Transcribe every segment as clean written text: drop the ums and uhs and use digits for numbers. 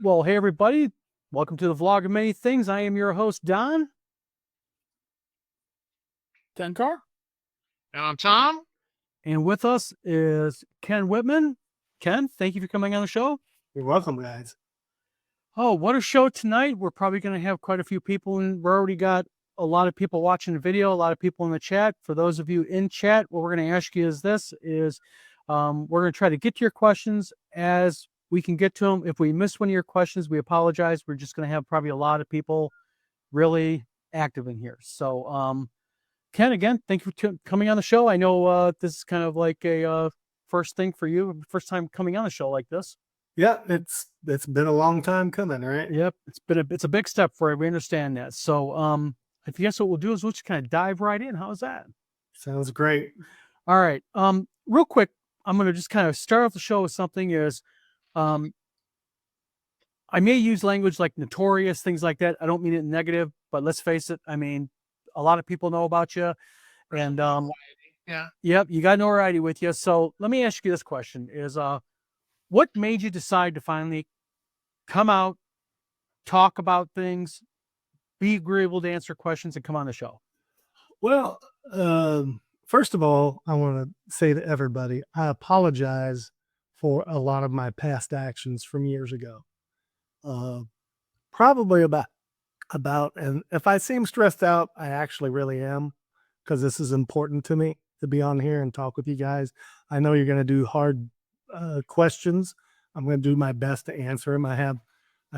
Well, hey everybody, welcome to the vlog of many things. I am your host, Don. Tencar? And I'm Tom. And with us is Ken Whitman. Ken, thank you for coming on the show. You're welcome, guys. Oh, what a show tonight. We're probably going to have quite a few people in. We already got a lot of people watching the video, a lot of people in the chat. For those of you in chat, what we're going to ask you is this, we're going to try to get to your questions as we can get to them. If we miss one of your questions, we apologize. We're just going to have probably a lot of people really active in here. So, Ken, again, thank you for coming on the show. I know this is kind of like a first thing for you, first time coming on a show like this. Yeah, it's been a long time coming, right? Yep, it's a big step for you. We understand that. So, I guess what we'll do is we'll just kind of dive right in. How's that? Sounds great. All right. Real quick, I'm going to just kind of start off the show with something is, I may use language like notorious, things like that. I don't mean it negative, but let's face it. I mean, a lot of people know about you, and yep, you got notoriety with you. So let me ask you this question: is what made you decide to finally come out, talk about things, be agreeable to answer questions, and come on the show? Well, first of all, I want to say to everybody, I apologize for a lot of my past actions from years ago. Probably about, and if I seem stressed out, I actually really am, because this is important to me to be on here and talk with you guys. I know you're going to do hard questions. I'm going to do my best to answer them. I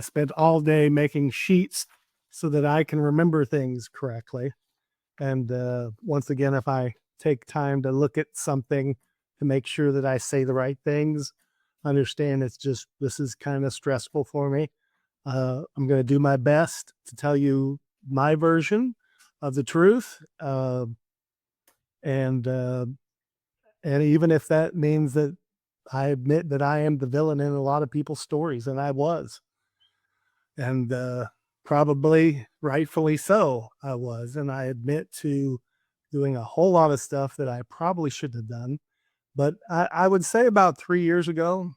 spent all day making sheets so that I can remember things correctly. And once again, if I take time to look at something to make sure that I say the right things, understand this is kind of stressful for me. I'm going to do my best to tell you my version of the truth. And even if that means that I admit that I am the villain in a lot of people's stories, and I was, and probably rightfully so, I was. And I admit to doing a whole lot of stuff that I probably shouldn't have done. But I would say about 3 years ago,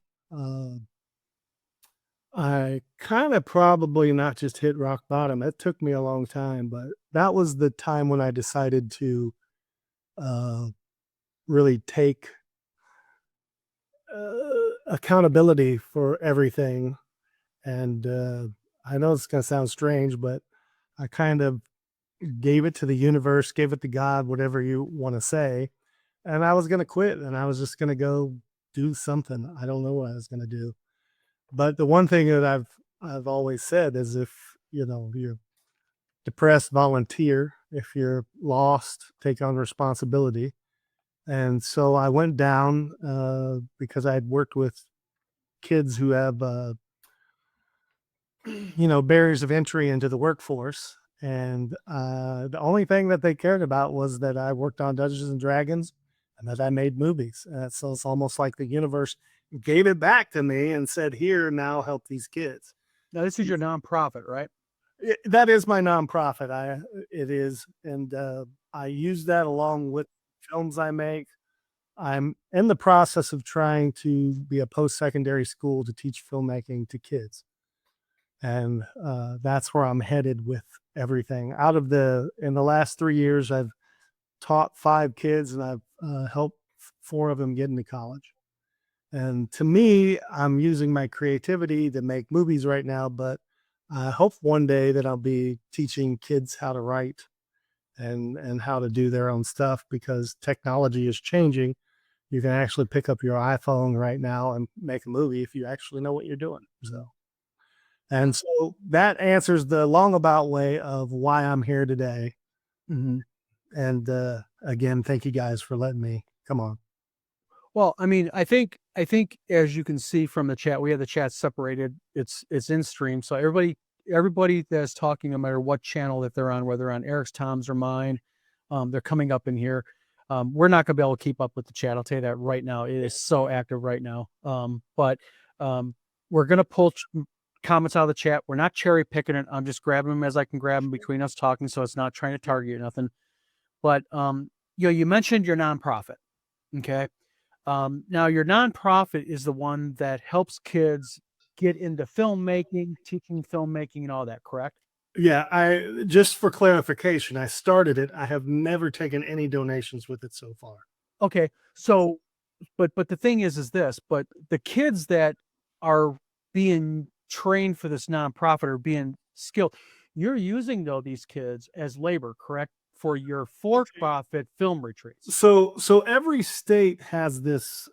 I kind of probably not just hit rock bottom. It took me a long time, but that was the time when I decided to really take accountability for everything. And I know it's going to sound strange, but I kind of gave it to the universe, gave it to God, whatever you want to say. And I was going to quit, and I was just going to go do something. I don't know what I was going to do. But the one thing that I've always said is, if you're depressed, volunteer. If you're lost, take on responsibility. And so I went down because I had worked with kids who have barriers of entry into the workforce. And the only thing that they cared about was that I worked on Dungeons and Dragons and that I made movies. So it's almost like the universe gave it back to me and said, here, now help these kids. Now, this is your nonprofit, right? That is my nonprofit. It is. And I use that along with films I make. I'm in the process of trying to be a post-secondary school to teach filmmaking to kids. And that's where I'm headed with everything. In the last 3 years, I've taught 5 kids, and I've helped 4 of them get into college. And to me, I'm using my creativity to make movies right now, but I hope one day that I'll be teaching kids how to write and how to do their own stuff, because technology is changing. You can actually pick up your iPhone right now and make a movie if you actually know what you're doing. And so that answers the long about way of why I'm here today. Mm-hmm. And again, thank you guys for letting me come on. Well, I mean, I think as you can see from the chat, we have the chat separated. It's in stream, so everybody that's talking, no matter what channel that they're on, whether on Eric's, Tom's, or mine, they're coming up in here. We're not going to be able to keep up with the chat. I'll tell you that right now. It is so active right now. But we're going to pull comments out of the chat. We're not cherry picking it. I'm just grabbing them as I can grab them between us talking, so it's not trying to target you or nothing. But you mentioned your nonprofit, okay? Now, your nonprofit is the one that helps kids get into filmmaking, teaching filmmaking and all that, correct? Yeah, I just for clarification, I started it. I have never taken any donations with it so far. Okay. So, but the thing is this, but the kids that are being trained for this nonprofit are being skilled. You're using though these kids as labor, correct? For your for-profit film retreats. So every state has this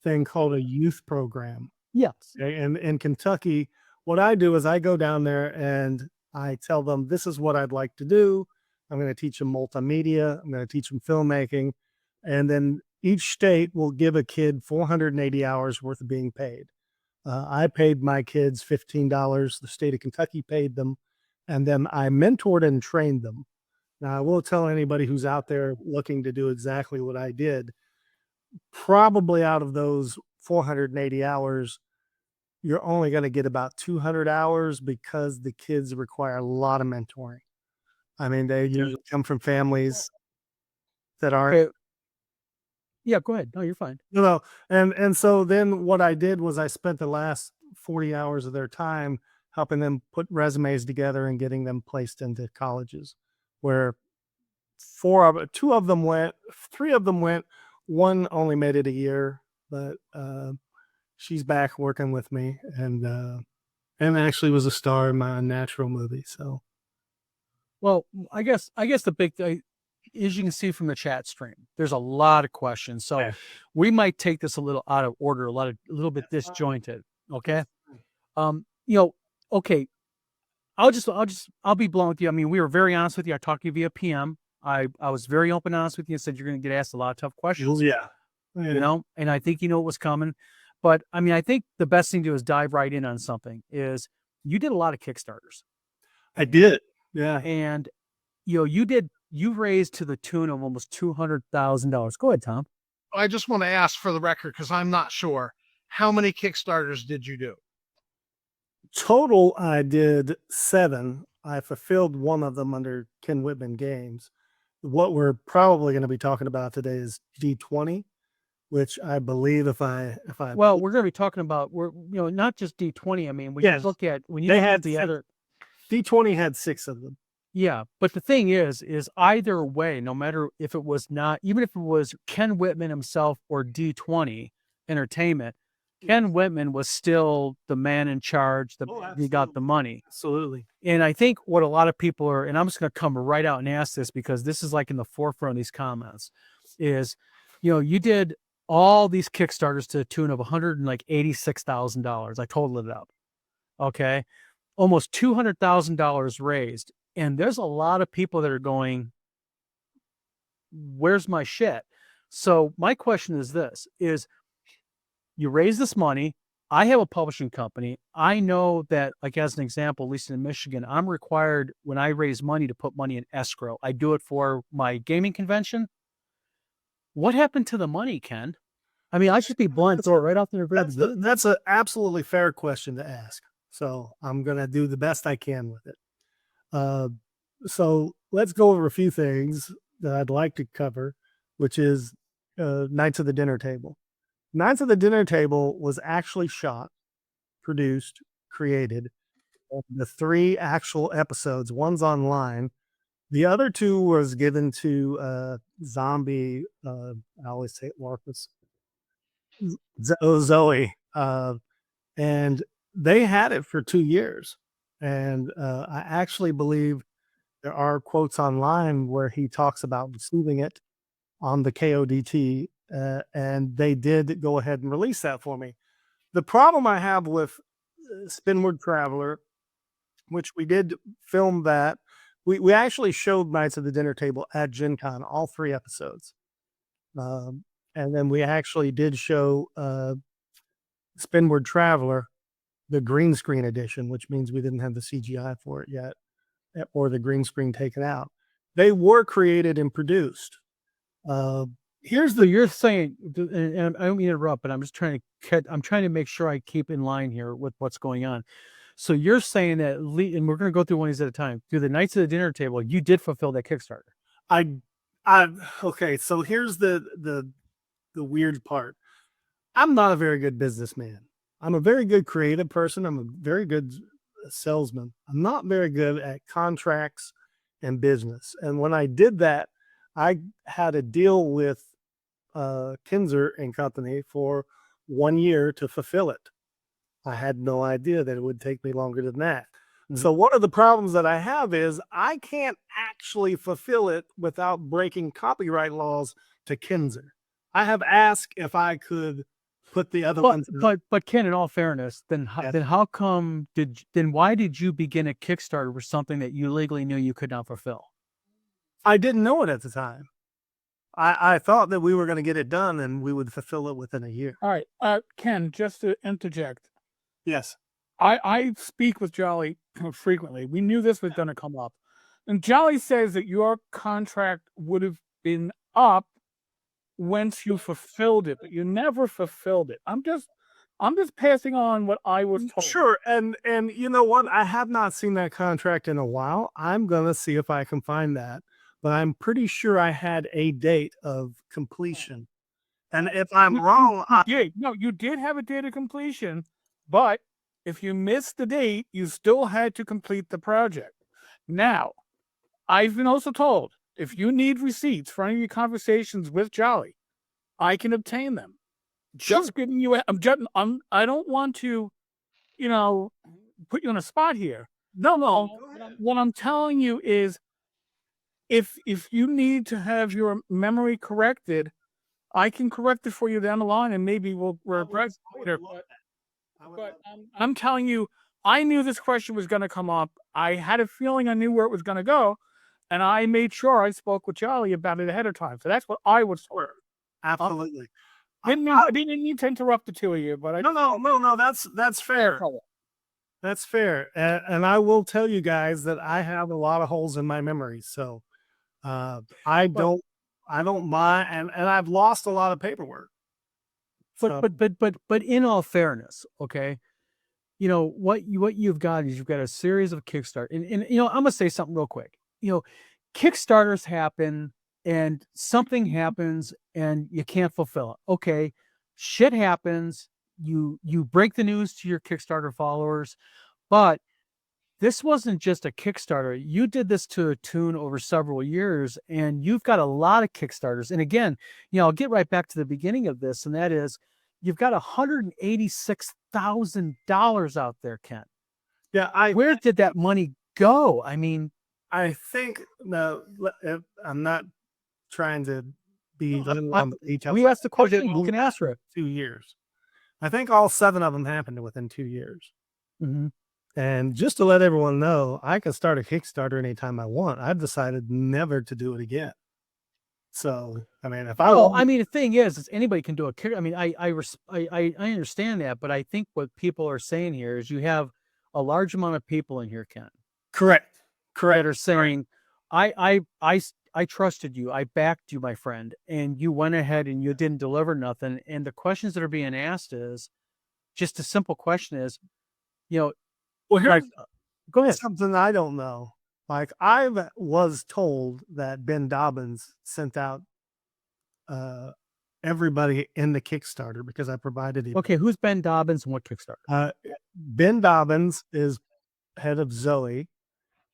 thing called a youth program. Yes. Okay? And in Kentucky, what I do is I go down there and I tell them, this is what I'd like to do. I'm going to teach them multimedia. I'm going to teach them filmmaking. And then each state will give a kid 480 hours worth of being paid. I paid my kids $15. The state of Kentucky paid them. And then I mentored and trained them. Now, I will tell anybody who's out there looking to do exactly what I did, probably out of those 480 hours, you're only going to get about 200 hours because the kids require a lot of mentoring. I mean, they usually come from families that aren't. Okay. Yeah, go ahead. No, you're fine. No, and so then what I did was I spent the last 40 hours of their time helping them put resumes together and getting them placed into colleges, where three of them went, one only made it a year, but she's back working with me and actually was a star in my Unnatural movie. So, well, I guess the big thing, as you can see from the chat stream, there's a lot of questions. So yeah. we might take this a little out of order, a little bit disjointed. Okay. Okay. I'll be blunt with you. I mean, we were very honest with you. I talked to you via PM. I was very open and honest with you and said you're going to get asked a lot of tough questions. Yeah. And I think what was coming. But I mean, I think the best thing to do is dive right in on something. Is you did a lot of Kickstarters. I did. Yeah. And you raised to the tune of almost $200,000. Go ahead, Tom. I just want to ask for the record, because I'm not sure. How many Kickstarters did you do? Total, I did 7. I fulfilled one of them under Ken Whitman Games. What we're probably going to be talking about today is D20, which I believe well, we're going to be talking about not just D20. I mean, when you look at D20 had 6 of them. Yeah, but the thing is either way, no matter if it was even if it was Ken Whitman himself or D20 Entertainment, Ken Whitman was still the man in charge. He got the money. Absolutely. And I think what a lot of people are, and I'm just going to come right out and ask this because this is like in the forefront of these comments, is, you did all these Kickstarters to the tune of $186,000. I totaled it up. Okay. Almost $200,000 raised. And there's a lot of people that are going, where's my shit? So my question is this, is you raise this money. I have a publishing company. I know that, like, as an example, at least in Michigan, I'm required when I raise money to put money in escrow. I do it for my gaming convention. What happened to the money, Ken? I mean, I should be blunt, throw it right off the That's an absolutely fair question to ask. So I'm going to do the best I can with it. So let's go over a few things that I'd like to cover, which is Knights of the Dinner Table. Knights of the Dinner Table was actually shot, produced, created. The 3 actual episodes, one's online. The other 2 was given to Zombie, I always say it, Marcus, Zoe, and they had it for 2 years. And I actually believe there are quotes online where he talks about receiving it on the KODT, and they did go ahead and release that for me. The problem I have with Spinward Traveler, which we did film that, we actually showed Knights of the Dinner Table at Gen Con, all 3 episodes. And then we actually did show Spinward Traveler, the green screen edition, which means we didn't have the CGI for it yet, or the green screen taken out. They were created and produced. You're saying, and I don't mean to interrupt, but I'm just trying to make sure I keep in line here with what's going on. So you're saying that, and we're going to go through one of these at a time, through the Knights of the Dinner Table, you did fulfill that Kickstarter. Okay. So here's the weird part. I'm not a very good businessman. I'm a very good creative person. I'm a very good salesman. I'm not very good at contracts and business. And when I did that, I had a deal with Kinzer and Company for 1 year to fulfill it. I had no idea that it would take me longer than that. So one of the problems that I have is I can't actually fulfill it without breaking copyright laws to Kinzer. I have asked if I could put the other ones. But Ken, in all fairness, then why did you begin a Kickstarter for something that you legally knew you could not fulfill? I didn't know it at the time. I thought that we were going to get it done and we would fulfill it within a year. All right, Ken, just to interject, Yes. I speak with Jolly frequently. We knew this was going to come up. And Jolly says that your contract would have been up once you fulfilled it, but you never fulfilled it. I'm just passing on what I was told. Sure. And you know what? I have not seen that contract in a while. I'm going to see if I can find that. But I'm pretty sure I had a date of completion. And if I'm wrong, you did have a date of completion, but if you missed the date, you still had to complete the project. Now, I've been also told if you need receipts for any of your conversations with Jolly, I can obtain them. Just giving you, I don't want to, put you on a spot here. No. What I'm telling you is, if you need to have your memory corrected, I can correct it for you down the line, and maybe we'll regret later. But I'm telling you, I knew this question was going to come up. I had a feeling I knew where it was going to go, and I made sure I spoke with Jolly about it ahead of time. So that's what I was told. absolutely. I didn't need to interrupt the two of you, but No. That's fair. That's fair. And I will tell you guys that I have a lot of holes in my memory. So I don't mind, and I've lost a lot of paperwork. But in all fairness, okay, what you've got is you've got a series of Kickstarter, and I'm gonna say something real quick. Kickstarters happen, and something happens, and you can't fulfill it. Okay, shit happens. You break the news to your Kickstarter followers, but this wasn't just a Kickstarter. You did this to a tune over several years, and you've got a lot of Kickstarters. And again, I'll get right back to the beginning of this, and that is, you've got $186,000 out there, Ken. Yeah, where did that money go? I mean, I think I'm not trying to be on each other. We asked the question. You can ask for it. 2 years. I think all 7 of them happened within 2 years. Mm-hmm. And just to let everyone know, I can start a Kickstarter anytime I want. I've decided never to do it again. So, I mean, if I the thing is anybody can do a Kickstarter. I mean, I understand that, but I think what people are saying here is you have a large amount of people in here, Ken. Correct. That are saying, I trusted you. I backed you, my friend, and you went ahead and you didn't deliver nothing. And the questions that are being asked is just a simple question is, well, here's go ahead. Something I don't know. Like, I was told that Ben Dobbins sent out everybody in the Kickstarter because I provided him. Okay, who's Ben Dobbins and what Kickstarter? Ben Dobbins is head of Zoe,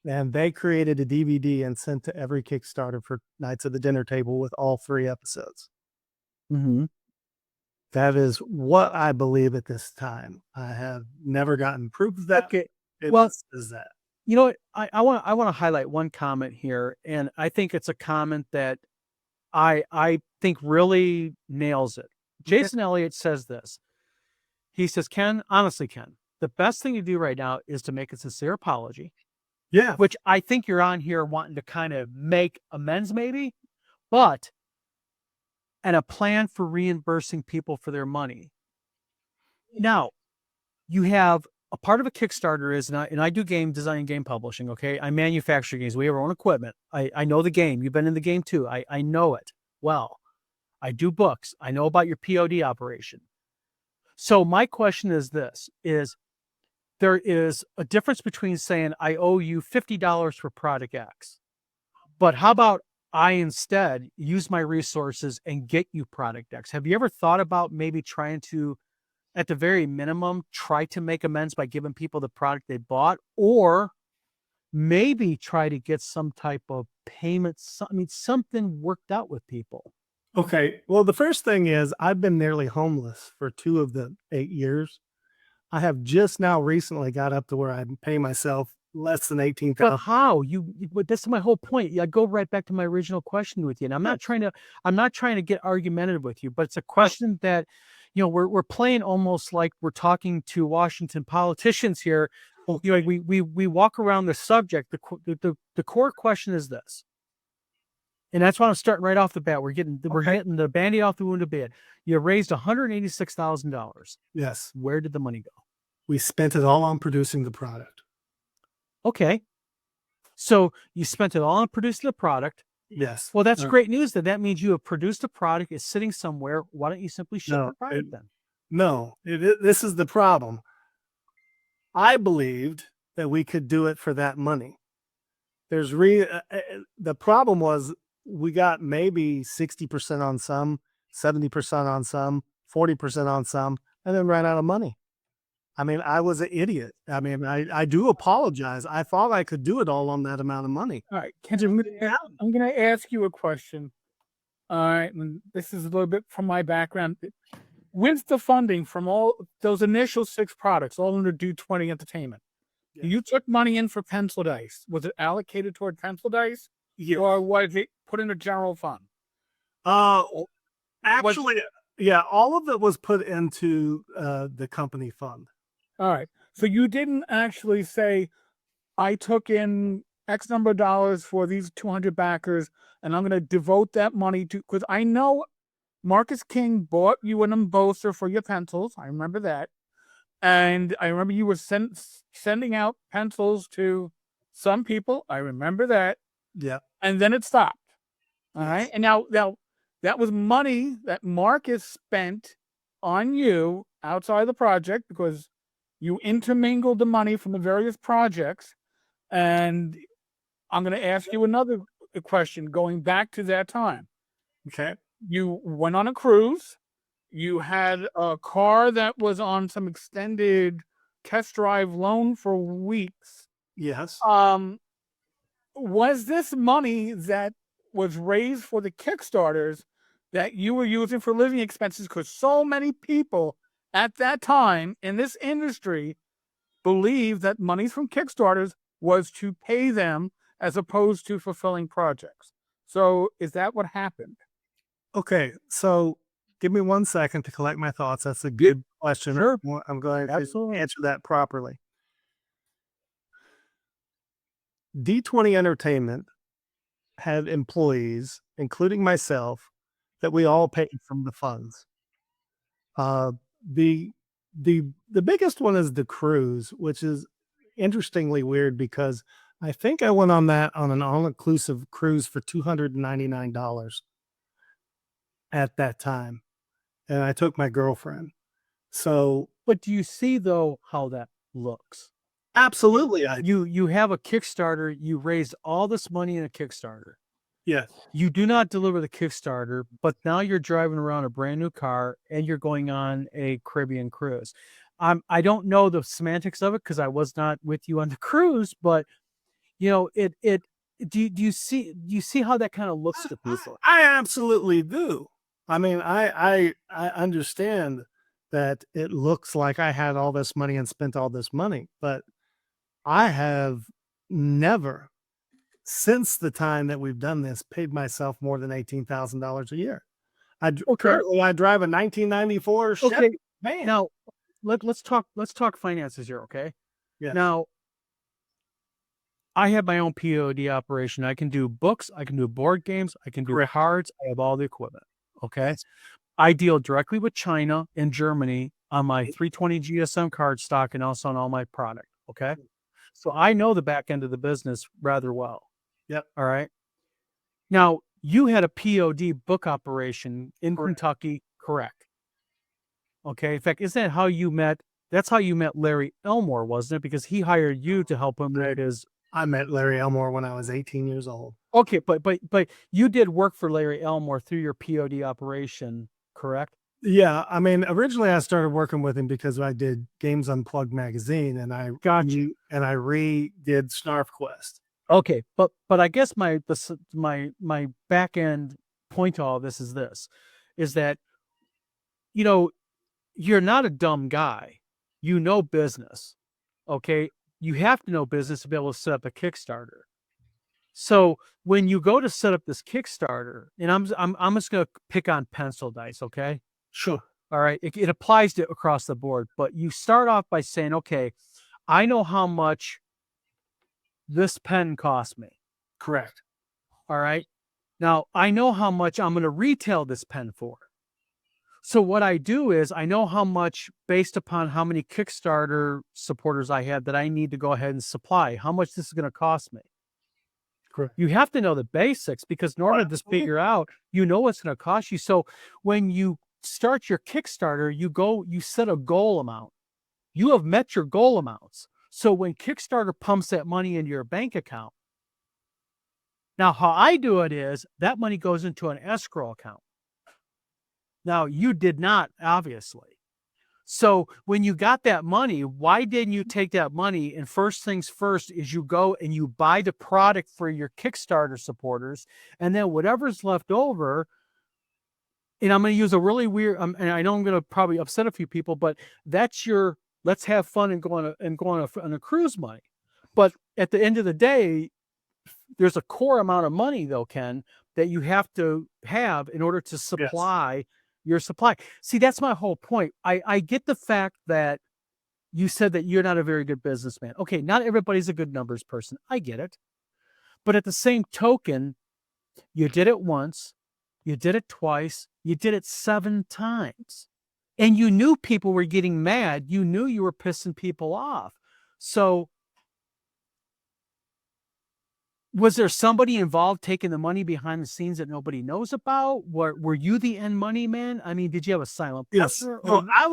and they created a DVD and sent to every Kickstarter for Knights of the Dinner Table with all 3 episodes. Mm-hmm. That is what I believe at this time. I have never gotten proof of that. Okay. Is that? You know what? I want to highlight one comment here, and I think it's a comment that I think really nails it. Jason Elliott says this. He says, Ken, honestly, Ken, the best thing to do right now is to make a sincere apology. Yeah. Which I think you're on here wanting to kind of make amends, maybe, and a plan for reimbursing people for their money. Now, you have a part of a Kickstarter is, and I do game design and game publishing, okay? I manufacture games. We have our own equipment. I know the game. You've been in the game too. I know it well. I do books. I know about your POD operation. So my question is this, there is a difference between saying I owe you $50 for product X, but how about I instead use my resources and get you product X? Have you ever thought about maybe trying to at the very minimum, try to make amends by giving people the product they bought, or maybe try to get some type of payment. I mean, something worked out with people. Okay. Well, the first thing is I've been nearly homeless for 2 of the 8 years. I have just now recently got up to where I pay myself less than But 18,000. how but that's my whole point. I go right back to my original question with you. And I'm not trying to get argumentative with you, but it's a question that, we're playing almost like we're talking to Washington politicians here. We walk around the subject. The core question is this. And that's why I'm starting right off the bat. We're getting the bandy off the wound a bit. You raised $186,000. Yes. Where did the money go? We spent it all on producing the product. Okay. So you spent it all on producing the product. Yes. Well, that's great news. That means you have produced a product. It's sitting somewhere. Why don't you simply ship the product then? No, this is the problem. I believed that we could do it for that money. The problem was we got maybe 60% on some, 70% on some, 40% on some, and then ran out of money. I mean, I was an idiot. I mean, I do apologize. I thought I could do it all on that amount of money. All right, Kendra, I'm going to ask you a question. All right, and this is a little bit from my background. With the funding from all those initial 6 products, all under Do 20 Entertainment, you took money in for pencil dice. Was it allocated toward pencil dice, or was it put in a general fund? Actually, yeah, all of it was put into the company fund. All right. So you didn't actually say, I took in X number of dollars for these 200 backers, and I'm going to devote that money to, because I know Marcus King bought you an embosser for your pencils. I remember that. And I remember you were sending out pencils to some people. I remember that. Yeah. And then it stopped. All right. And now that was money that Marcus spent on you outside of the project, because you intermingled the money from the various projects. And I'm going to ask you another question going back to that time. Okay. You went on a cruise. You had a car that was on some extended test drive loan for weeks. Yes. Was this money that was raised for the Kickstarters that you were using for living expenses? Because so many people at that time in this industry believed that money from Kickstarters was to pay them as opposed to fulfilling projects. So is that what happened? Okay. So give me 1 second to collect my thoughts. That's a good question. Sure. I'm going to Absolutely. answer that properly. D20 Entertainment had employees, including myself, that we all paid from the funds. The biggest one is the cruise, which is interestingly weird because I think I went on an all-inclusive cruise for $299 at that time. And I took my girlfriend. So, But do you see though how that looks? absolutely. You have a Kickstarter. You raised all this money in a Kickstarter. Yes. You do not deliver the Kickstarter, but now you're driving around a brand new car and you're going on a Caribbean cruise. I don't know the semantics of it because I was not with you on the cruise, but do you see how that kind of looks to people? I absolutely do. I mean, I understand that it looks like I had all this money and spent all this money, but I have never, since the time that we've done this, paid myself more than $18,000 a year. Currently I drive a 1994 Chevy van. Now let's talk finances here, okay? Yeah. Now I have my own POD operation. I can do books, I can do board games, I can do cards, I have all the equipment. Okay. I deal directly with China and Germany on my 320 GSM card stock and also on all my product. Okay. So I know the back end of the business rather well. Yep. All right. Now you had a POD book operation in Kentucky, correct? Okay. In fact, isn't that how you met? That's how you met Larry Elmore, wasn't it? Because he hired you to help him with his. I met Larry Elmore when I was 18 years old. Okay, but you did work for Larry Elmore through your POD operation, correct? Yeah, I mean, originally I started working with him because I did Games Unplugged magazine, and I redid Snarf Quest. Okay, but I guess my back end point to all this is that you're not a dumb guy. You know business. Okay, you have to know business to be able to set up a Kickstarter. So when you go to set up this Kickstarter, and I'm just gonna pick on pencil dice, okay? Sure. All right, it applies to across the board, but you start off by saying, okay, I know how much this pen cost me. Correct. All right. Now I know how much I'm going to retail this pen for. So what I do is I know how much based upon how many Kickstarter supporters I have that I need to go ahead and supply, how much this is going to cost me. Correct. You have to know the basics because in order to figure out, what's going to cost you. So when you start your Kickstarter, you set a goal amount. You have met your goal amounts. So when Kickstarter pumps that money into your bank account, now how I do it is that money goes into an escrow account. Now you did not, obviously. So when you got that money, why didn't you take that money and first things first is you go and you buy the product for your Kickstarter supporters, and then whatever's left over, and I'm going to use a really weird, and I know I'm going to probably upset a few people, but that's your let's have fun and go on a cruise money. But at the end of the day, there's a core amount of money though, Ken, that you have to have in order to supply your supply. See, that's my whole point. I get the fact that you said that you're not a very good businessman. Okay, not everybody's a good numbers person. I get it. But at the same token, you did it once, you did it twice, you did it 7 times. And you knew people were getting mad. You knew you were pissing people off. So was there somebody involved taking the money behind the scenes that nobody knows about? Were you the end money man? I mean, did you have a silent partner? No, I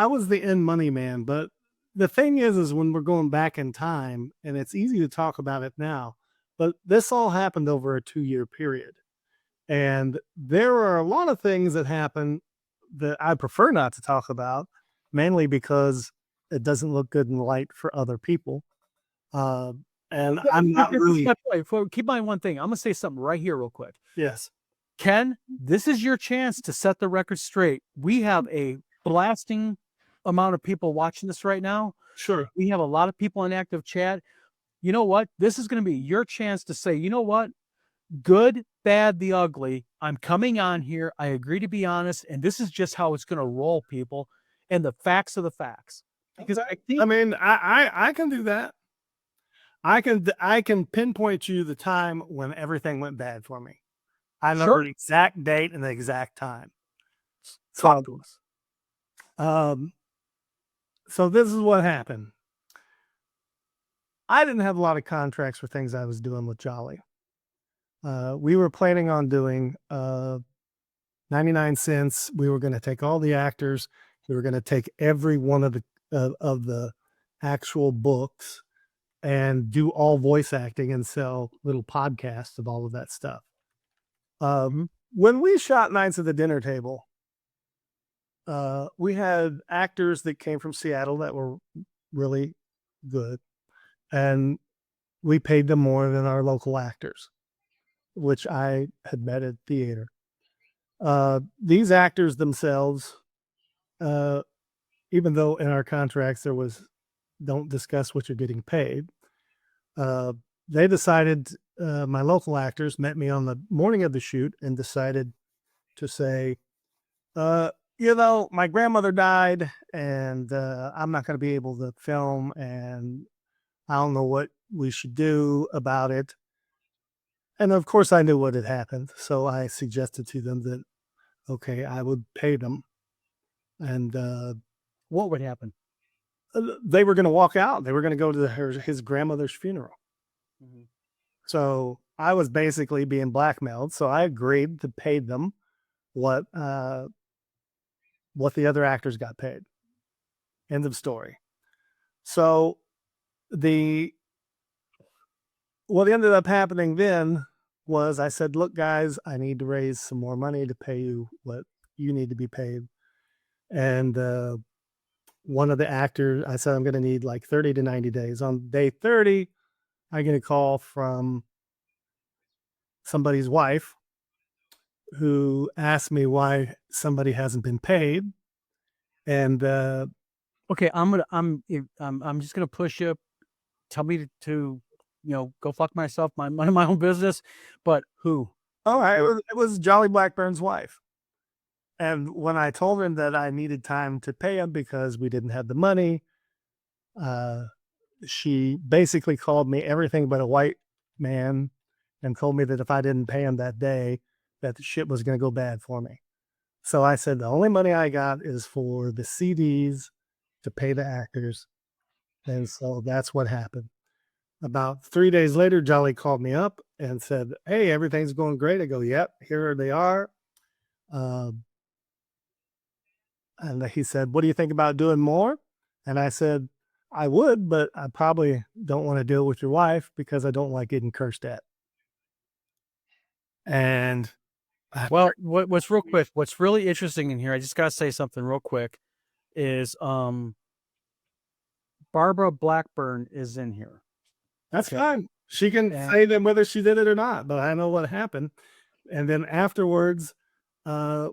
was the end money man, but the thing is when we're going back in time, and it's easy to talk about it now, but this all happened over a 2-year period. And there are a lot of things that happen that I prefer not to talk about, mainly because it doesn't look good in the light for other people. And I'm not really. Keep in mind one thing. I'm going to say something right here real quick. Yes. Ken, this is your chance to set the record straight. We have a blasting amount of people watching this right now. Sure. We have a lot of people in active chat. You know what? This is going to be your chance to say, you know what? Good, bad, the ugly. I'm coming on here. I agree to be honest. And this is just how it's going to roll, people. And the facts are the facts. Because I think, I mean, I can do that. I can pinpoint you the time when everything went bad for me. I know the exact date and the exact time. Talk to us. So this is what happened. I didn't have a lot of contracts for things I was doing with Jolly. We were planning on doing 99 cents. We were going to take all the actors. We were going to take every one of the actual books and do all voice acting and sell little podcasts of all of that stuff. When we shot Nights at the Dinner Table, we had actors that came from Seattle that were really good, and we paid them more than our local actors, which I had met at theater. These actors themselves, even though in our contracts there was don't discuss what you're getting paid, they decided, my local actors met me on the morning of the shoot and decided to say, my grandmother died and I'm not going to be able to film and I don't know what we should do about it. And of course I knew what had happened. So I suggested to them that, okay, I would pay them. And what would happen? They were going to walk out. They were going to go to his grandmother's funeral. Mm-hmm. So I was basically being blackmailed. So I agreed to pay them what the other actors got paid. End of story. So what ended up happening then was I said, look, guys, I need to raise some more money to pay you what you need to be paid. And one of the actors, I said, I'm going to need like 30 to 90 days. On day 30, I get a call from somebody's wife who asked me why somebody hasn't been paid. And Okay, I'm just gonna push you. Tell me to go fuck myself, mind my own business. But who? all right, it was Jolly Blackburn's wife. And when I told him that I needed time to pay him because we didn't have the money, she basically called me everything but a white man and told me that if I didn't pay him that day, that the shit was going to go bad for me. So I said, the only money I got is for the CDs to pay the actors. And so that's what happened. About 3 days later, Jolly called me up and said, hey, everything's going great. I go, yep, here they are. And he said, what do you think about doing more? And I said, I would, but I probably don't want to deal with your wife because I don't like getting cursed at. And Well, what's real quick? What's really interesting in here? I just gotta say something real quick. Is Barbara Blackburn is in here. that's Okay. fine. She can Yeah. say then whether she did it or not, but I know what happened. And then afterwards,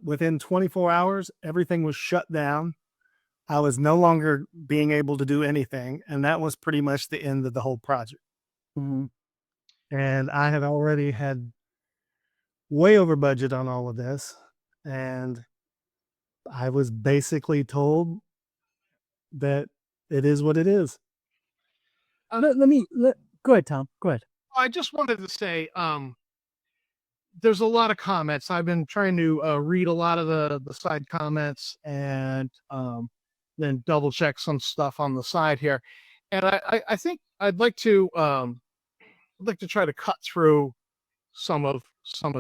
within 24 hours, everything was shut down. I was no longer being able to do anything. And that was pretty much the end of the whole project. Mm-hmm. And I had already had way over budget on all of this. And I was basically told that it is what it is. Go ahead, Tom. Go ahead. I just wanted to say, there's a lot of comments. I've been trying to read a lot of the side comments and then double check some stuff on the side here. And I think I'd like to try to cut through some of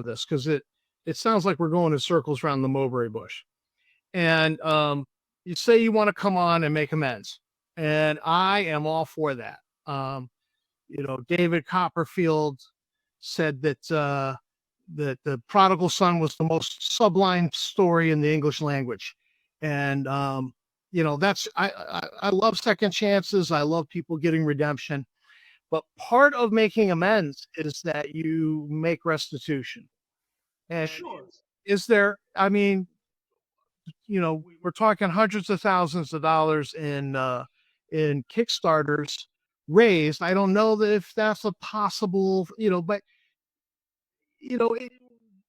this because it sounds like we're going in circles around the mulberry bush. And you say you want to come on and make amends, and I am all for that. David Copperfield said that that the prodigal son was the most sublime story in the English language. And that's I love second chances. I love people getting redemption. But part of making amends is that you make restitution. And is there, I mean, we're talking hundreds of thousands of dollars in Kickstarters raised. I don't know that if that's a possible, but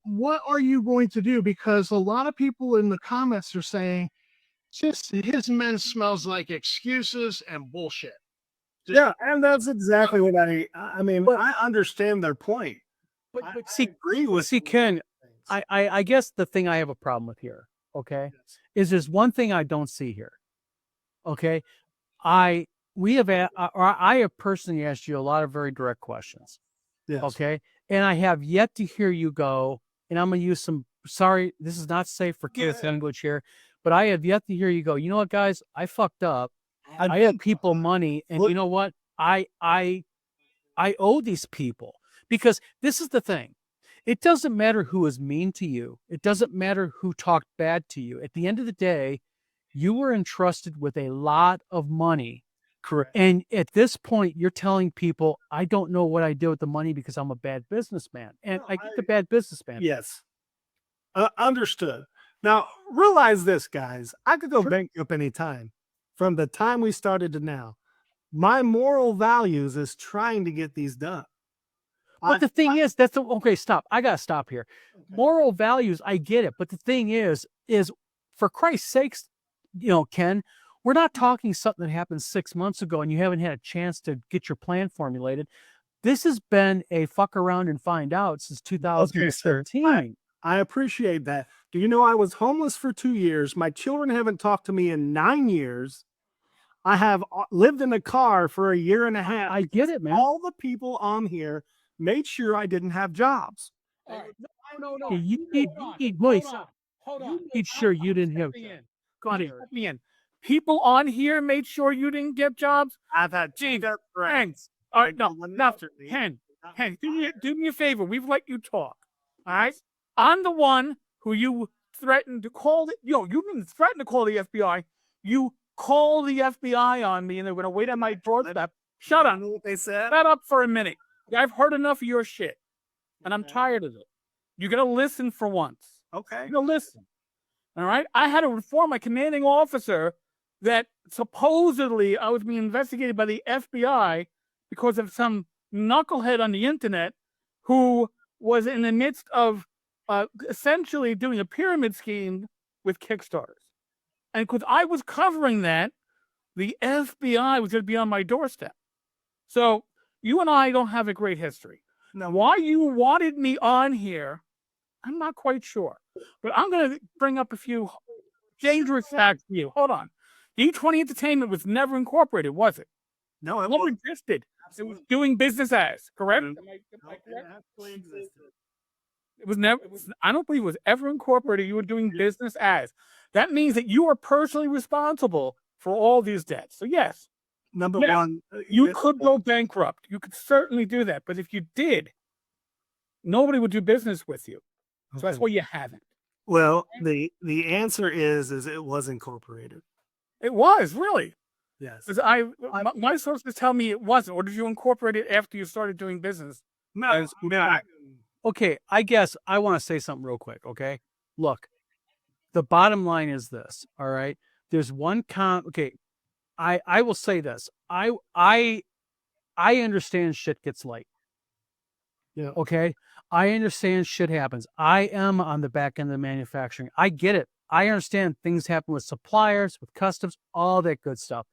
what are you going to do? Because a lot of people in the comments are saying, just his men smells like excuses and bullshit. Yeah, and that's exactly what I mean, I understand their point. But I see, agree with see, Ken, I guess the thing I have a problem with here, okay, is there's one thing I don't see here. Okay. I have personally asked you a lot of very direct questions. Yes. Okay. And I have yet to hear you go, and I'm going to use sorry, this is not safe for kids language here, but I have yet to hear you go, you know what, guys, I fucked up. I had people money, and you know what? I owe these people, because this is the thing. It doesn't matter who is mean to you. It doesn't matter who talked bad to you. At the end of the day, you were entrusted with a lot of money. Correct. And at this point, you're telling people, I don't know what I did with the money because I'm a bad businessman. And I get the bad businessman. Yes. Understood. Now, realize this, guys. I could go bankrupt any time. From the time we started to now, my moral values is trying to get these done. But the thing is, okay, stop. I got to stop here. Okay. Moral values, I get it. But the thing is for Christ's sakes, Ken, we're not talking something that happened 6 months ago and you haven't had a chance to get your plan formulated. This has been a fuck around and find out since 2013. Okay, I appreciate that. Do you know I was homeless for 2 years? My children haven't talked to me in 9 years. I have lived in a car for a year and a half. I get it, man. All the people on here made sure I didn't have jobs. Right. No. You need sure you didn't have. Got it. Me in. People on here made sure you didn't get jobs. I've had friends. All right, no, nothing. Ken, do me a favor. We've let you talk. All right. I'm the one who you threatened to call the, you didn't threaten to call the FBI. You call the FBI on me and they're going to wait on my doorstep. Shut up. What they said? Shut up for a minute. I've heard enough of your shit and I'm tired of it. You're going to listen for once. Okay. You're going to listen. All right. I had to inform my commanding officer that supposedly I was being investigated by the FBI because of some knucklehead on the internet who was in the midst of essentially doing a pyramid scheme with Kickstarters. And because I was covering that, the FBI was going to be on my doorstep. So you and I don't have a great history. Now, why you wanted me on here, I'm not quite sure. But I'm going to bring up a few dangerous facts for you. Hold on. D20 Entertainment was never incorporated, was it? No, it Never wasn't. existed. It was doing business as, correct? Am I correct? It absolutely existed. It was never. I don't believe it was ever incorporated. You were doing business as. That means that you are personally responsible for all these debts. So yes, Number Now, one, you could go bankrupt. You could certainly do that. But if you did, nobody would do business with you. So that's Okay. why you haven't. Well, the answer is it was incorporated. It was really. Yes. Because my sources tell me it wasn't. Or did you incorporate it after you started doing business? No, Okay, I guess I want to say something real quick, okay? Look, the bottom line is this, all right? There's one okay, I will say this. I understand shit gets late. Yeah. Okay? I understand shit happens. I am on the back end of manufacturing. I get it. I understand things happen with suppliers, with customs, all that good stuff.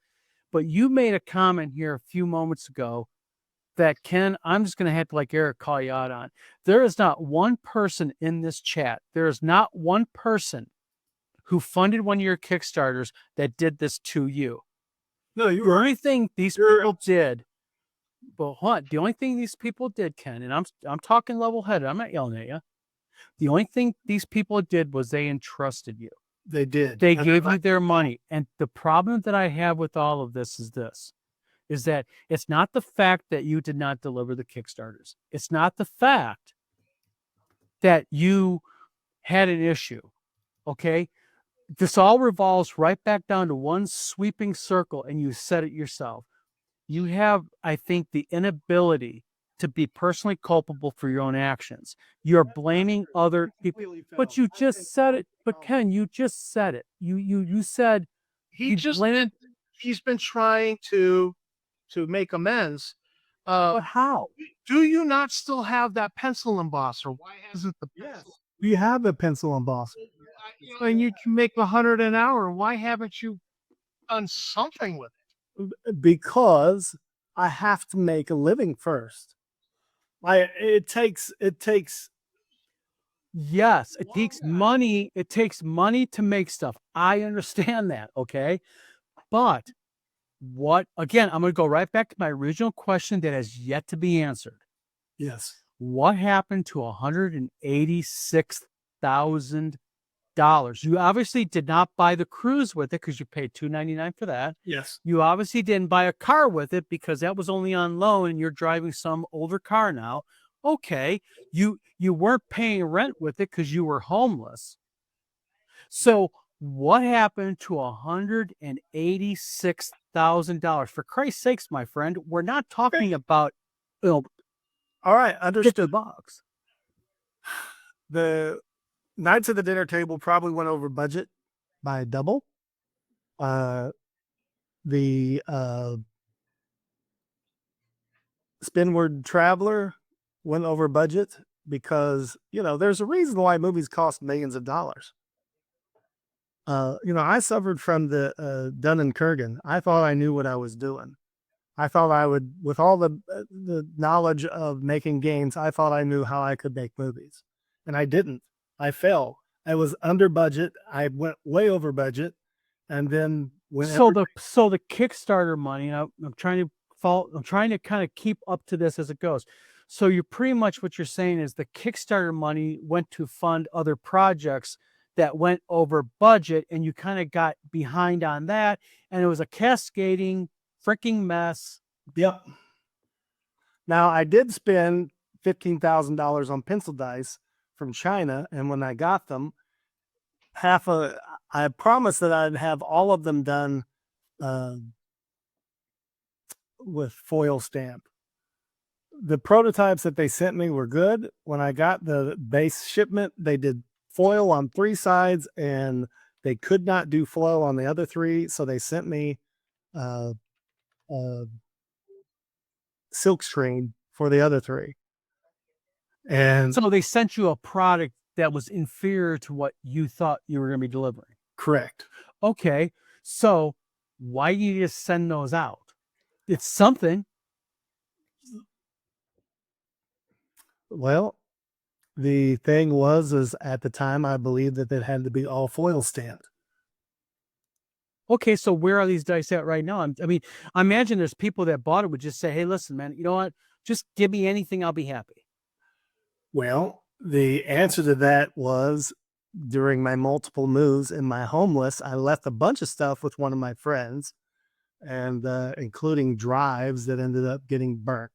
But you made a comment here a few moments ago that Ken, I'm just going to have to, like Eric, call you out on. There is not one person in this chat. There is not one person who funded one of your Kickstarters that did this to you. No, The only thing these people did, but what? The only thing these people did, Ken, and I'm talking level-headed. I'm not yelling at you. The only thing these people did was they entrusted you. they did. They gave you their money. And the problem that I have with all of this is that it's not the fact that you did not deliver the Kickstarters. It's not the fact that you had an issue. Okay? This all revolves right back down to one sweeping circle, and you said it yourself. You have, I think, the inability to be personally culpable for your own actions. You're blaming other people. But you just said it. But Ken, you just said it. You said He just did. He's been trying to make amends. but how? Do you not still have that pencil embosser? Why hasn't the pencil? We have a pencil embosser. And you can make 100 an hour. Why haven't you done something with it? Because I have to make a living first. It takes Yes, it takes money. It takes money to make stuff. I understand that, okay? But what, again, I'm going to go right back to my original question that has yet to be answered. yes. What happened to $186,000? You obviously did not buy the cruise with it because you paid $299 for that. Yes. You obviously didn't buy a car with it because that was only on loan and you're driving some older car now. Okay, you weren't paying rent with it because you were homeless. So what happened to $186,000? For Christ's sakes, my friend, we're not talking about All right, understood. $50. The Knights of the Dinner Table probably went over budget by double. The Spinward Traveler went over budget because, there's a reason why movies cost millions of dollars. I suffered from the Dunning-Kruger. I thought I knew what I was doing. I thought I would, with all the knowledge of making games, I thought I knew how I could make movies. And I didn't. I fell. I was under budget. I went way over budget. And then So the Kickstarter money, I'm trying to kind of keep up to this as it goes. So you're pretty much what you're saying is the Kickstarter money went to fund other projects that went over budget, and you kind of got behind on that, and it was a cascading freaking mess. Yep. Now I did spend $15,000 on pencil dice from China, and when I got them, I promised that I'd have all of them done with foil stamp. The prototypes that they sent me were good. When I got the base shipment, they did foil on 3 sides and they could not do flow on the other 3. So they sent me silk screen for the other 3. And So they sent you a product that was inferior to what you thought you were going to be delivering. correct. Okay. So why do you just send those out? It's something. Well, the thing is at the time, I believed that it had to be all foil stamped. Okay, so where are these dice at right now? I mean, I imagine there's people that bought it would just say, hey, listen, man, you know what? Just give me anything, I'll be happy. Well, the answer to that was during my multiple moves in my homeless, I left a bunch of stuff with one of my friends, and including drives that ended up getting burnt.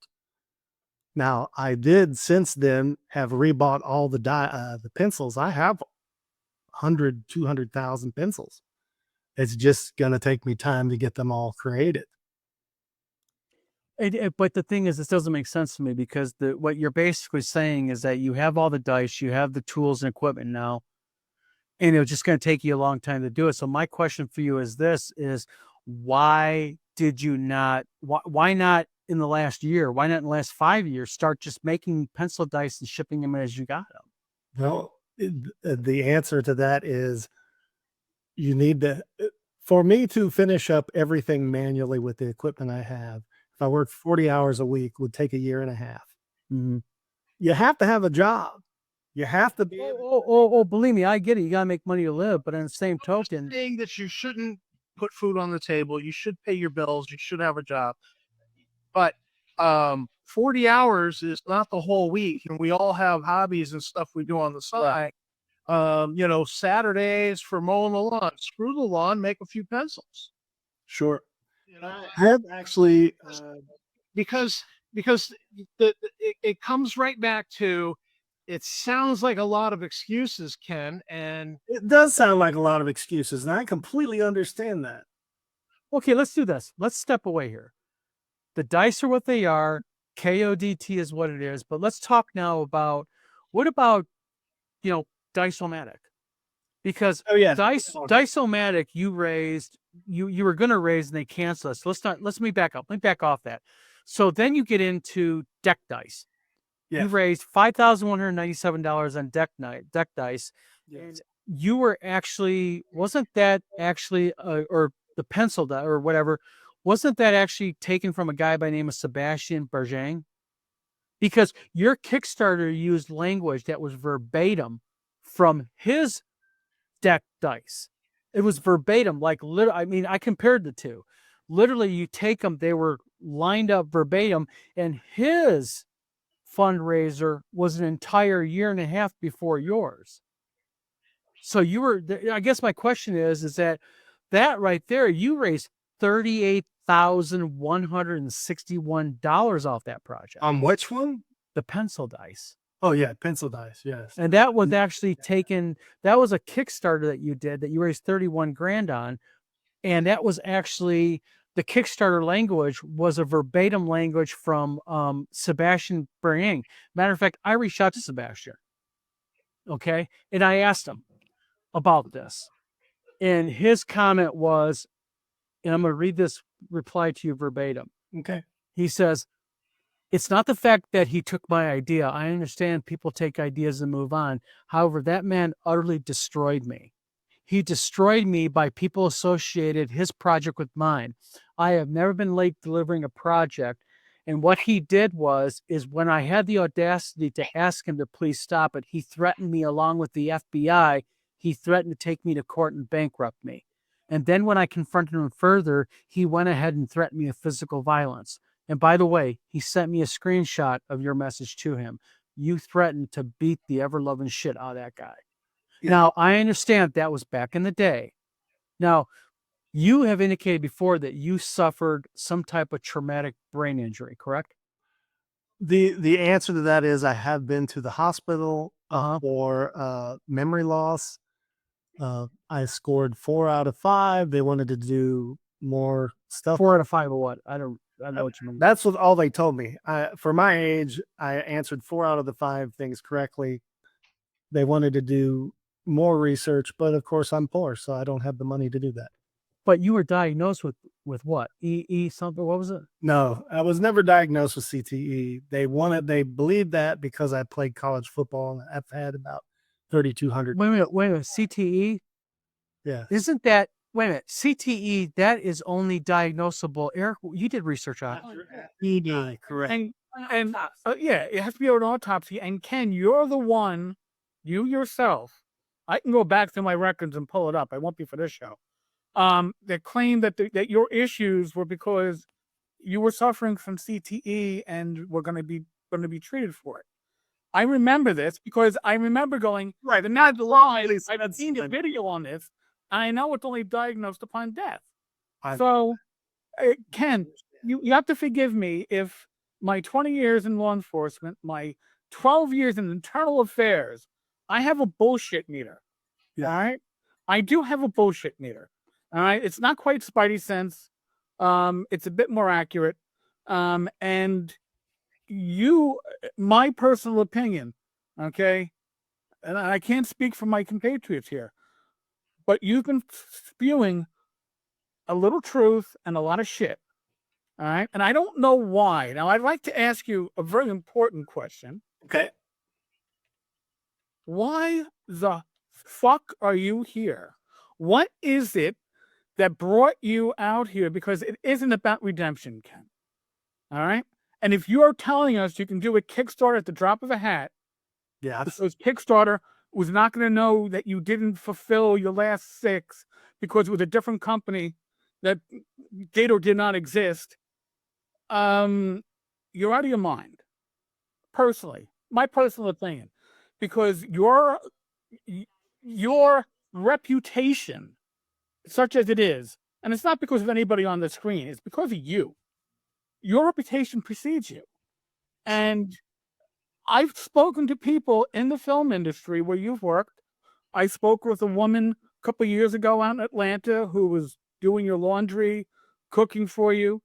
Now, I did since then have rebought all the pencils. I have 100, 200,000 pencils. It's just going to take me time to get them all created. But the thing is, this doesn't make sense to me because what you're basically saying is that you have all the dice, you have the tools and equipment now, and it's just going to take you a long time to do it. So my question for you is why did you not, why not in the last year? Why not in the last 5 years start just making pencil dice and shipping them as you got them? Well, the answer to that is you need to, for me to finish up everything manually with the equipment I have, if I worked 40 hours a week, would take 1.5 years. Mm-hmm. You have to have a job. You have to be. Believe me, I get it. You got to make money to live. But on the same token, saying that you shouldn't put food on the table. You should pay your bills. You should have a job. But 40 hours is not the whole week. And we all have hobbies and stuff we do on the side. Saturdays for mowing the lawn. Screw the lawn, make a few pencils. Sure. I have actually Because it comes right back to, it sounds like a lot of excuses, Ken, and it does sound like a lot of excuses, and I completely understand that. okay, let's do this. Let's step away here. The dice are what they are. KODT is what it is. But let's talk now about what about, Dice-O-Matic? Because Dice-O-Matic, you raised, you were going to raise and they canceled us. Let me back up. Let me back off that. So then you get into deck dice. Yes. You raised $5,197 on deck dice. Yes. And you were actually, wasn't that actually, or the pencil die or whatever, wasn't that actually taken from a guy by the name of Sebastian Bergeng? Because your Kickstarter used language that was verbatim from his deck dice. It was verbatim, like literally. I mean, I compared the two. Literally, you take them; they were lined up verbatim, and his fundraiser was an entire 1.5 years before yours. So you were. I guess my question is that right there, you raised $38,161 off that project. On which one? The pencil dice. Oh yeah, pencil dice. Yes. And that was actually taken. That was a Kickstarter that you did that you raised 31 grand on, and that was actually the Kickstarter language was a verbatim language from Sebastian Bergeng. Matter of fact, I reached out to Sebastian. Okay, and I asked him about this, and his comment was, and I'm going to read this reply to you verbatim. Okay. He says, it's not the fact that he took my idea. I understand people take ideas and move on. However, that man utterly destroyed me. He destroyed me by people associated his project with mine. I have never been late delivering a project. And what he did is when I had the audacity to ask him to please stop it, he threatened me along with the FBI. He threatened to take me to court and bankrupt me. And then when I confronted him further, he went ahead and threatened me with physical violence. And by the way, he sent me a screenshot of your message to him. You threatened to beat the ever-loving shit out of that guy. Yeah. Now, I understand that was back in the day. Now, you have indicated before that you suffered some type of traumatic brain injury, correct? The answer to that is I have been to the hospital for memory loss. I scored 4 out of 5. They wanted to do more stuff. 4 out of 5 of what? I don't know what you mean. That's what all they told me. For my age, I answered 4 out of the 5 things correctly. They wanted to do more research, but of course I'm poor, so I don't have the money to do that. But you were diagnosed with what? Something? What was it? No, I was never diagnosed with CTE. They believed that because I played college football and I've had about 3,200. Wait a minute. CTE? Yeah. Isn't that, wait a minute, CTE, that is only diagnosable. Eric, you did research on ED, correct. And yeah, it has to be an autopsy. And Ken, you're the one, you yourself, I can go back to my records and pull it up. I won't be for this show. That claimed that your issues were because you were suffering from CTE and were going to be treated for it. I remember this because I remember going, right, and not the lie. I've seen a video on this. I know it's only diagnosed upon death. So, Ken, you have to forgive me if my 20 years in law enforcement, my 12 years in internal affairs, I have a bullshit meter. Yeah. All right? I do have a bullshit meter. All right? It's not quite Spidey sense. It's a bit more accurate. And my personal opinion, okay, and I can't speak for my compatriots here, but you've been spewing a little truth and a lot of shit. All right. And I don't know why. Now, I'd like to ask you a very important question. Okay. Why the fuck are you here? What is it that brought you out here? Because it isn't about redemption, Ken. All right. And if you're telling us you can do a Kickstarter at the drop of a hat, yeah, because Kickstarter was not going to know that you didn't fulfill your last 6 because it was a different company that did or did not exist, you're out of your mind. Personally, my personal opinion, because your reputation, such as it is, and it's not because of anybody on the screen, it's because of you. Your reputation precedes you. And I've spoken to people in the film industry where you've worked. I spoke with a woman a couple of years ago out in Atlanta who was doing your laundry, cooking for you.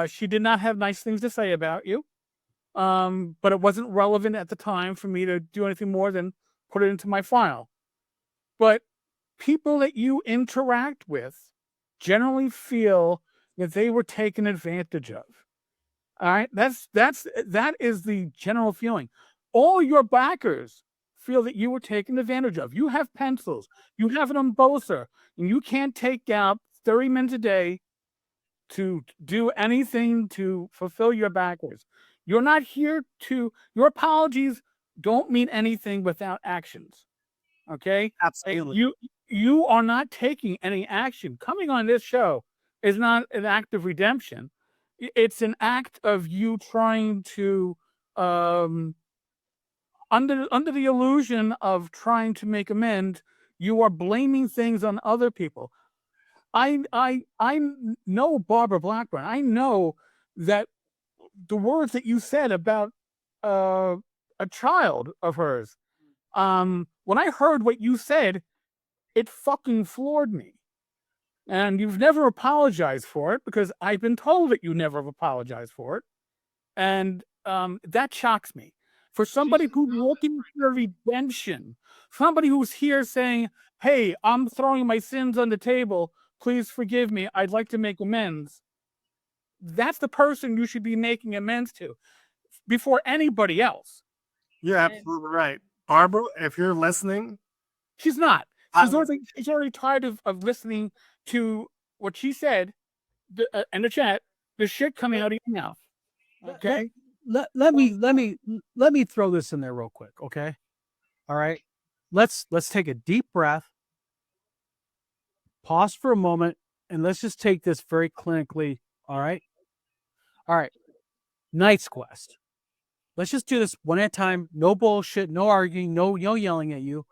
She did not have nice things to say about you, but it wasn't relevant at the time for me to do anything more than put it into my file. But people that you interact with generally feel that they were taken advantage of. All right, that is the general feeling. All your backers feel that you were taken advantage of. You have pencils, you have an embosser, and you can't take out 30 minutes a day to do anything to fulfill your backers. You're not here to. Your apologies don't mean anything without actions. Okay, absolutely. You are not taking any action. Coming on this show is not an act of redemption. It's an act of you trying to, under the illusion of trying to make amends, you are blaming things on other people. I know Barbara Blackburn. I know that the words that you said about a child of hers, when I heard what you said, it fucking floored me. And you've never apologized for it because I've been told that you never have apologized for it. And that shocks me. For somebody who's looking for redemption, somebody who's here saying, hey, I'm throwing my sins on the table. Please forgive me. I'd like to make amends. That's the person you should be making amends to before anybody else. You're absolutely right. Barbara, if you're listening. She's not. She's already tired of listening to what she said in the chat, the shit coming out of your mouth. Okay. Let me throw this in there real quick. Okay. All right. Let's take a deep breath, pause for a moment, and let's just take this very clinically. All right. All right. Knight's Quest. Let's just do this one at a time. No bullshit, no arguing, no yelling at you.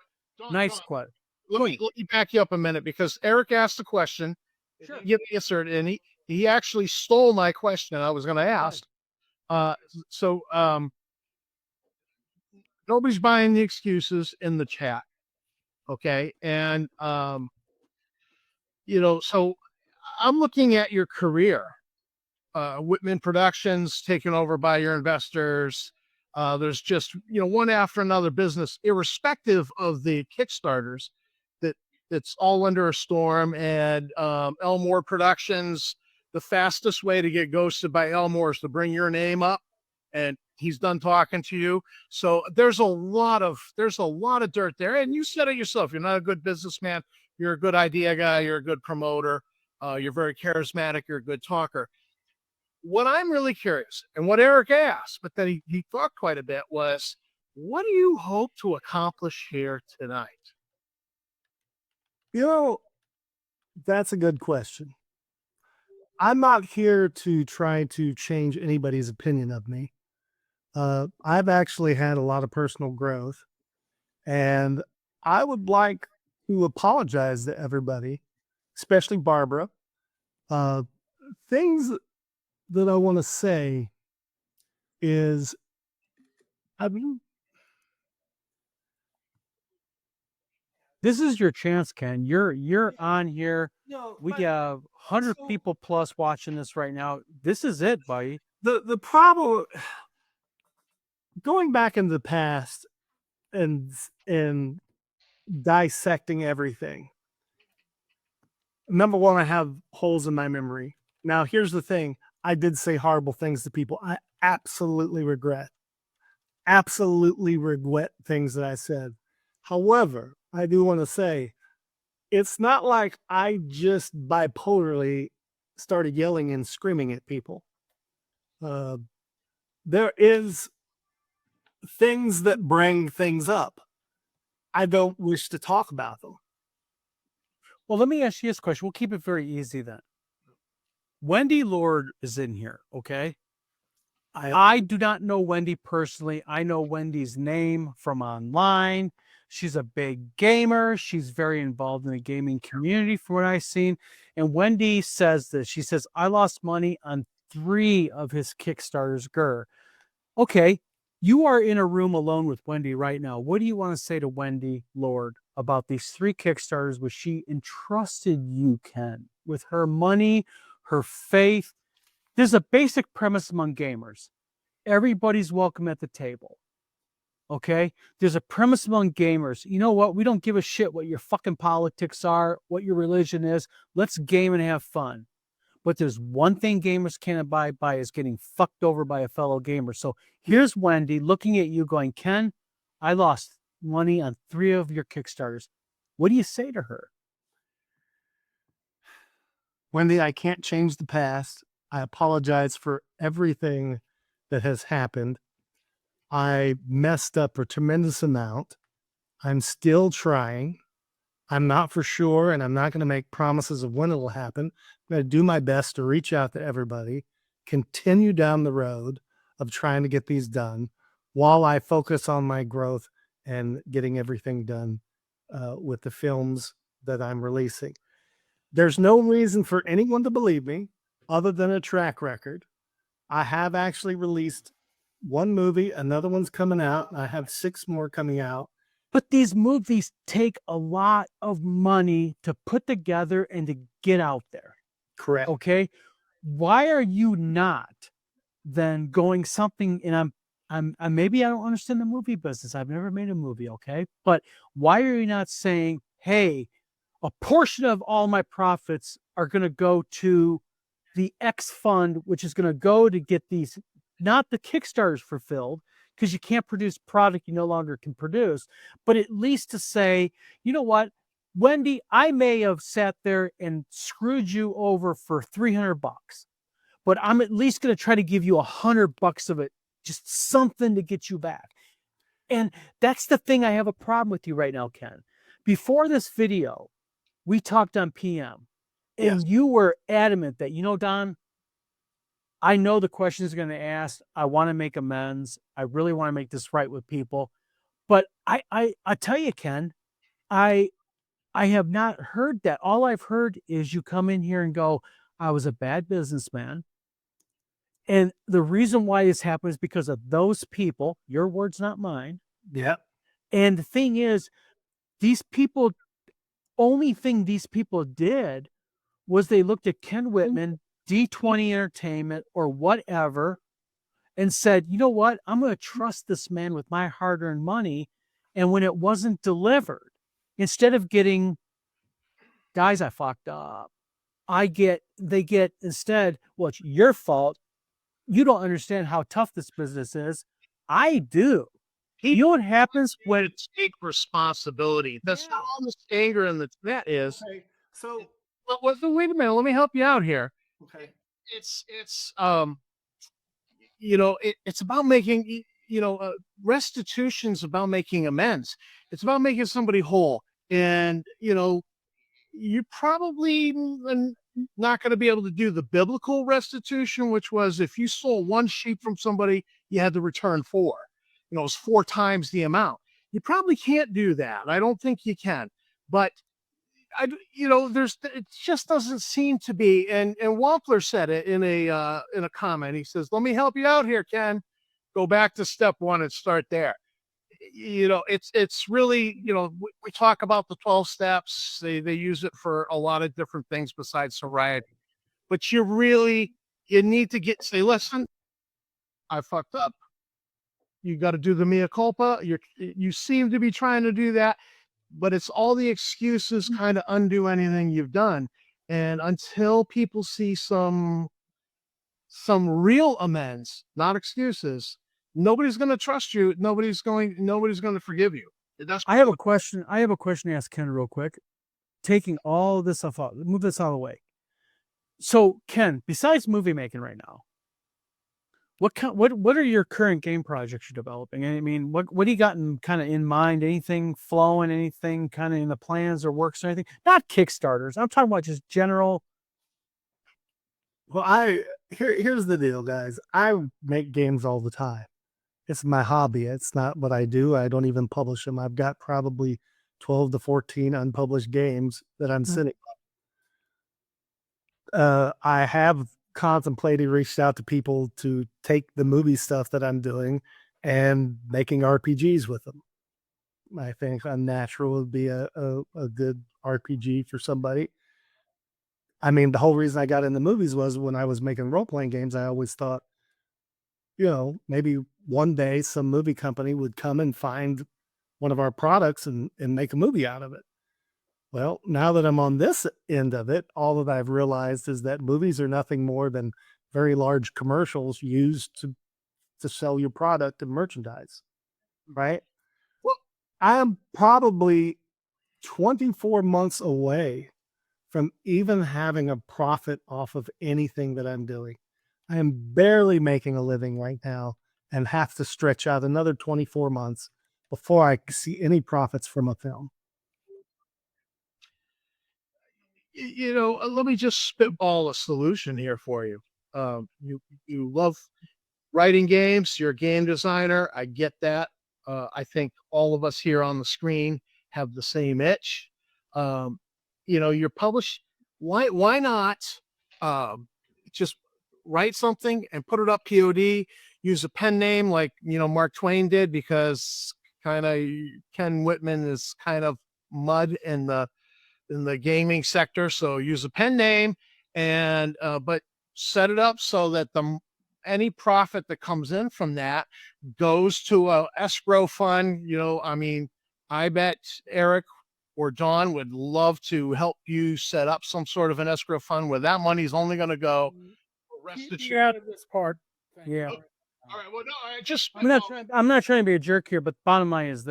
Knight's Quest. Let me back you up a minute because Eric asked the question. Sure. He answered, and he actually stole my question I was going to ask. So nobody's buying the excuses in the chat. Okay. And, you know, so I'm looking at your career, Whitman Productions taken over by your investors. There's just, you know, one after another business, irrespective of the Kickstarters, that it's all under a storm. And Elmore Productions, the fastest way to get ghosted by Elmore is to bring your name up, and he's done talking to you. So there's a lot of dirt there. And you said it yourself. You're not a good businessman. You're a good idea guy. You're a good promoter. You're very charismatic. You're a good talker. What I'm really curious, and what Eric asked, but then he thought quite a bit, was what do you hope to accomplish here tonight? You know, that's a good question. I'm not here to try to change anybody's opinion of me. I've actually had a lot of personal growth, and I would like to apologize to everybody, especially Barbara. Things that I want to say is, I mean, This is your chance, Ken. You're on here. no, We have 100 so- people plus watching this right now. This is it, buddy. the problem, going back in the past and dissecting everything. Number one, I have holes in my memory. Now, here's the thing. I did say horrible things to people. I absolutely regret things that I said. However, I do want to say it's not like I just bipolarly started yelling and screaming at people. There is things that bring things up. I don't wish to talk about them. Well, let me ask you this question. We'll keep it very easy then. Wendy Lord is in here, okay? I do not know Wendy personally. I know Wendy's name from online. She's a big gamer. She's very involved in the gaming community from what I've seen. And Wendy says this. She says, I lost money on 3 of his Kickstarters. Grr. Okay, you are in a room alone with Wendy right now. What do you want to say to Wendy Lord about these 3 Kickstarters which she entrusted you, Ken, with her money, her faith? There's a basic premise among gamers. Everybody's welcome at the table. Okay? There's a premise among gamers. You know what? We don't give a shit what your fucking politics are, what your religion is. Let's game and have fun. But there's one thing gamers can't abide by is getting fucked over by a fellow gamer. So here's Wendy looking at you going, Ken, I lost money on 3 of your Kickstarters. What do you say to her? Wendy, I can't change the past. I apologize for everything that has happened. I messed up a tremendous amount. I'm still trying. I'm not for sure, and I'm not going to make promises of when it'll happen. I'm going to do my best to reach out to everybody, continue down the road of trying to get these done while I focus on my growth and getting everything done with the films that I'm releasing. There's no reason for anyone to believe me other than a track record. I have actually released 1 movie, another one's coming out. I have 6 more coming out. But these movies take a lot of money to put together and to get out there. Correct. Okay. Why are you not then going something? And I'm maybe I don't understand the movie business. I've never made a movie. Okay. But why are you not saying, hey, a portion of all my profits are going to go to the X fund, which is going to go to get these, not the Kickstarters fulfilled, because you can't produce product you no longer can produce, but at least to say, you know what, Wendy, I may have sat there and screwed you over for $300, but I'm at least going to try to give you $100 of it, just something to get you back. And that's the thing I have a problem with you right now, Ken. Before this video, we talked on PM, and you were adamant that, you know, Don, I know the question is going to ask. I want to make amends. I really want to make this right with people. But I tell you, Ken, I have not heard that. All I've heard is you come in here and go, I was a bad businessman. And the reason why this happened is because of those people, your words, not mine. Yeah. And the thing is, these people, only thing these people did was they looked at Ken Whitman, D20 Entertainment, or whatever, and said, you know what? I'm going to trust this man with my hard-earned money. And when it wasn't delivered, instead of getting, guys, I fucked up, they get instead, well, it's your fault. You don't understand how tough this business is. I do. You know what happens when take responsibility. That's not all this anger and that is. Okay. So Wait a minute. Let me help you out here. okay. It's it's about making restitution's about making amends. It's about making somebody whole, and you're probably not going to be able to do the biblical restitution, which was if you stole one sheep from somebody, you had to return four. It was 4 times the amount. You probably can't do that. I don't think you can, but it just doesn't seem to be. And Wampler said it in a comment. He says, "Let me help you out here, Ken. Go back to step 1 and start there." It's really, we talk about the 12 steps. They use it for a lot of different things besides sobriety. But you need to say, listen, I fucked up. You got to do the mea culpa. You seem to be trying to do that, but it's all the excuses kind of undo anything you've done. And until people see some real amends, not excuses, nobody's going to trust you. Nobody's going to forgive you. I have a question to ask Ken real quick. Taking all this stuff out, move this out of the way. So Ken, besides movie making right now, what are your current game projects you're developing? I mean, what do you got in mind? Anything flowing? Anything kind of in the plans or works or anything? Not Kickstarters. I'm talking about just general. Well, here's the deal, guys. I make games all the time. It's my hobby. It's not what I do. I don't even publish them. I've got probably 12 to 14 unpublished games that I'm sitting on. I have contemplated, reached out to people to take the movie stuff that I'm doing and making RPGs with them. I think Unnatural would be a good RPG for somebody. I mean, the whole reason I got into movies was when I was making role-playing games, I always thought, maybe one day some movie company would come and find one of our products and make a movie out of it. Well, now that I'm on this end of it, all that I've realized is that movies are nothing more than very large commercials used to sell your product and merchandise, right? Well, I am probably 24 months away from even having a profit off of anything that I'm doing. I am barely making a living right now and have to stretch out another 24 months before I see any profits from a film. Let me just spitball a solution here for you. You love writing games. You're a game designer. I get that. I think all of us here on the screen have the same itch. You're published. Why not just write something and put it up POD? Use a pen name like Mark Twain did, because kind of Ken Whitman is kind of mud in the gaming sector. So use a pen name and but set it up so that any profit that comes in from that goes to a escrow fund. I bet Eric or Don would love to help you set up some sort of an escrow fund where that money is only going to go for restitution. Out of this part. Yeah. All right. Well, no, I'm not trying to be a jerk here, but the bottom line is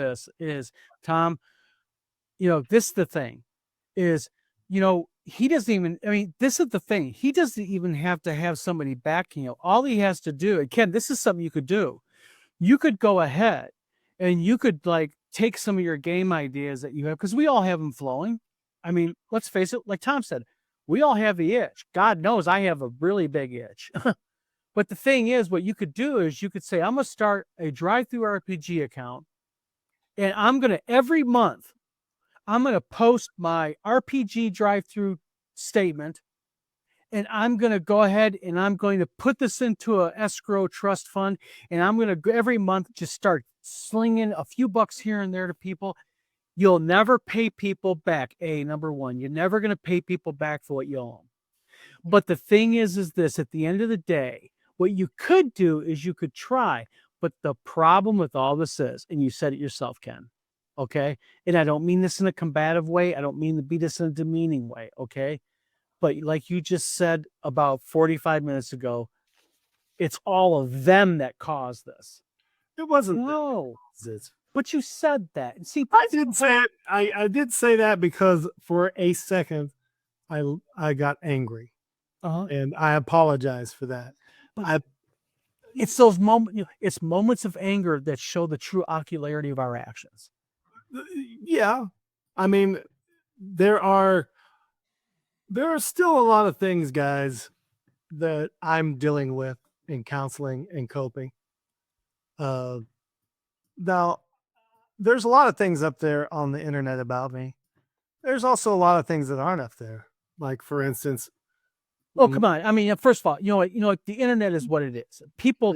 Tom, this is the thing is, he doesn't even, this is the thing. He doesn't even have to have somebody backing you. All he has to do, and Ken, this is something you could do. You could go ahead and you could take some of your game ideas that you have, because we all have them flowing. Let's face it, like Tom said, we all have the itch. God knows I have a really big itch. But the thing is, what you could do is you could say, I'm going to start a drive-through RPG account, and I'm going to, every month, I'm going to post my RPG drive-through statement, and I'm going to go ahead and I'm going to put this into a escrow trust fund, and I'm going to every month just start slinging a few bucks here and there to people. You'll never pay people back. Number one, you're never going to pay people back for what you owe them. But the thing is this, at the end of the day, what you could do is you could try. But the problem with all this is, and you said it yourself, Ken, okay? And I don't mean this in a combative way. I don't mean to be this in a demeaning way, okay? But like you just said about 45 minutes ago, it's all of them that caused this. It wasn't. No. It's- But you said that. And see, I did say it. I did say that because for a second, I got angry, and I apologize for that. But it's those moments. It's moments of anger that show the true ocularity of our actions. Yeah, I mean, there are still a lot of things, guys, that I'm dealing with in counseling and coping. Now, there's a lot of things up there on the internet about me. There's also a lot of things that aren't up there. Like, for instance, Oh, come on. I mean, first of all, you know, the internet is what it is. People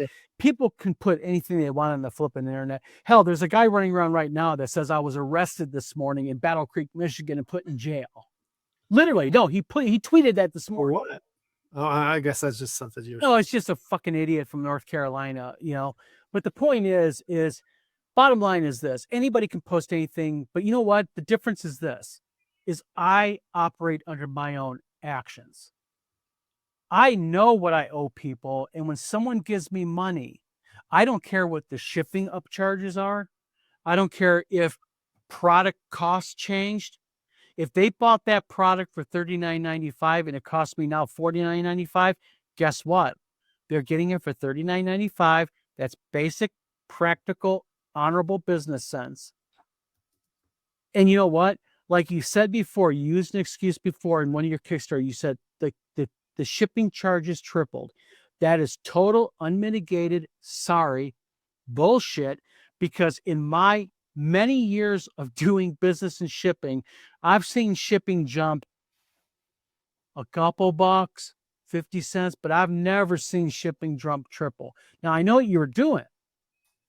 can put anything they want on the flipping internet. Hell, there's a guy running around right now that says I was arrested this morning in Battle Creek, Michigan, and put in jail. Literally, no, he tweeted that this or morning. what? Oh, I guess that's just something you're. No, it's just a fucking idiot from North Carolina, you know. But the point is bottom line is this: anybody can post anything, but you know what? The difference is this: is I operate under my own actions. I know what I owe people, and when someone gives me money, I don't care what the shipping upcharges are. I don't care if product costs changed. If they bought that product for $39.95 and it cost me now $49.95, guess what? They're getting it for $39.95. That's basic, practical, honorable business sense. And you know what? Like you said before, you used an excuse before in one of your Kickstarter. You said the shipping charges tripled. That is total, unmitigated, sorry, bullshit, because in my many years of doing business and shipping, I've seen shipping jump a couple bucks, 50 cents, but I've never seen shipping jump triple. Now, I know what you were doing.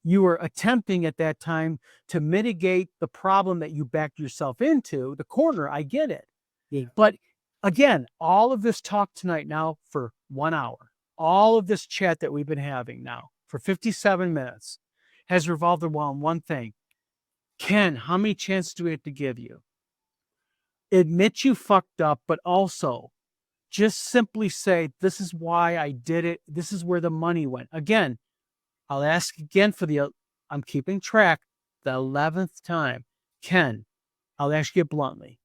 You were attempting at that time to mitigate the problem that you backed yourself into, the corner. I get it. Yeah. But again, all of this talk tonight now for 1 hour, all of this chat that we've been having now for 57 minutes has revolved around one thing. Ken, how many chances do we have to give you? Admit you fucked up, but also just simply say, this is why I did it. This is where the money went. Again, I'll ask again I'm keeping track, the 11th time. Ken, I'll ask you bluntly.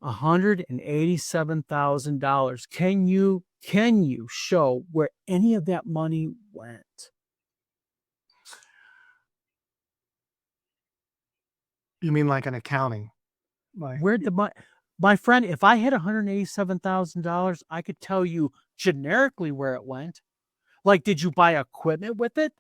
$187,000. Can you show where any of that money went? You mean like an accounting? Like, Where did my friend, if I had $187,000, I could tell you generically where it went. Like, did you buy equipment with it?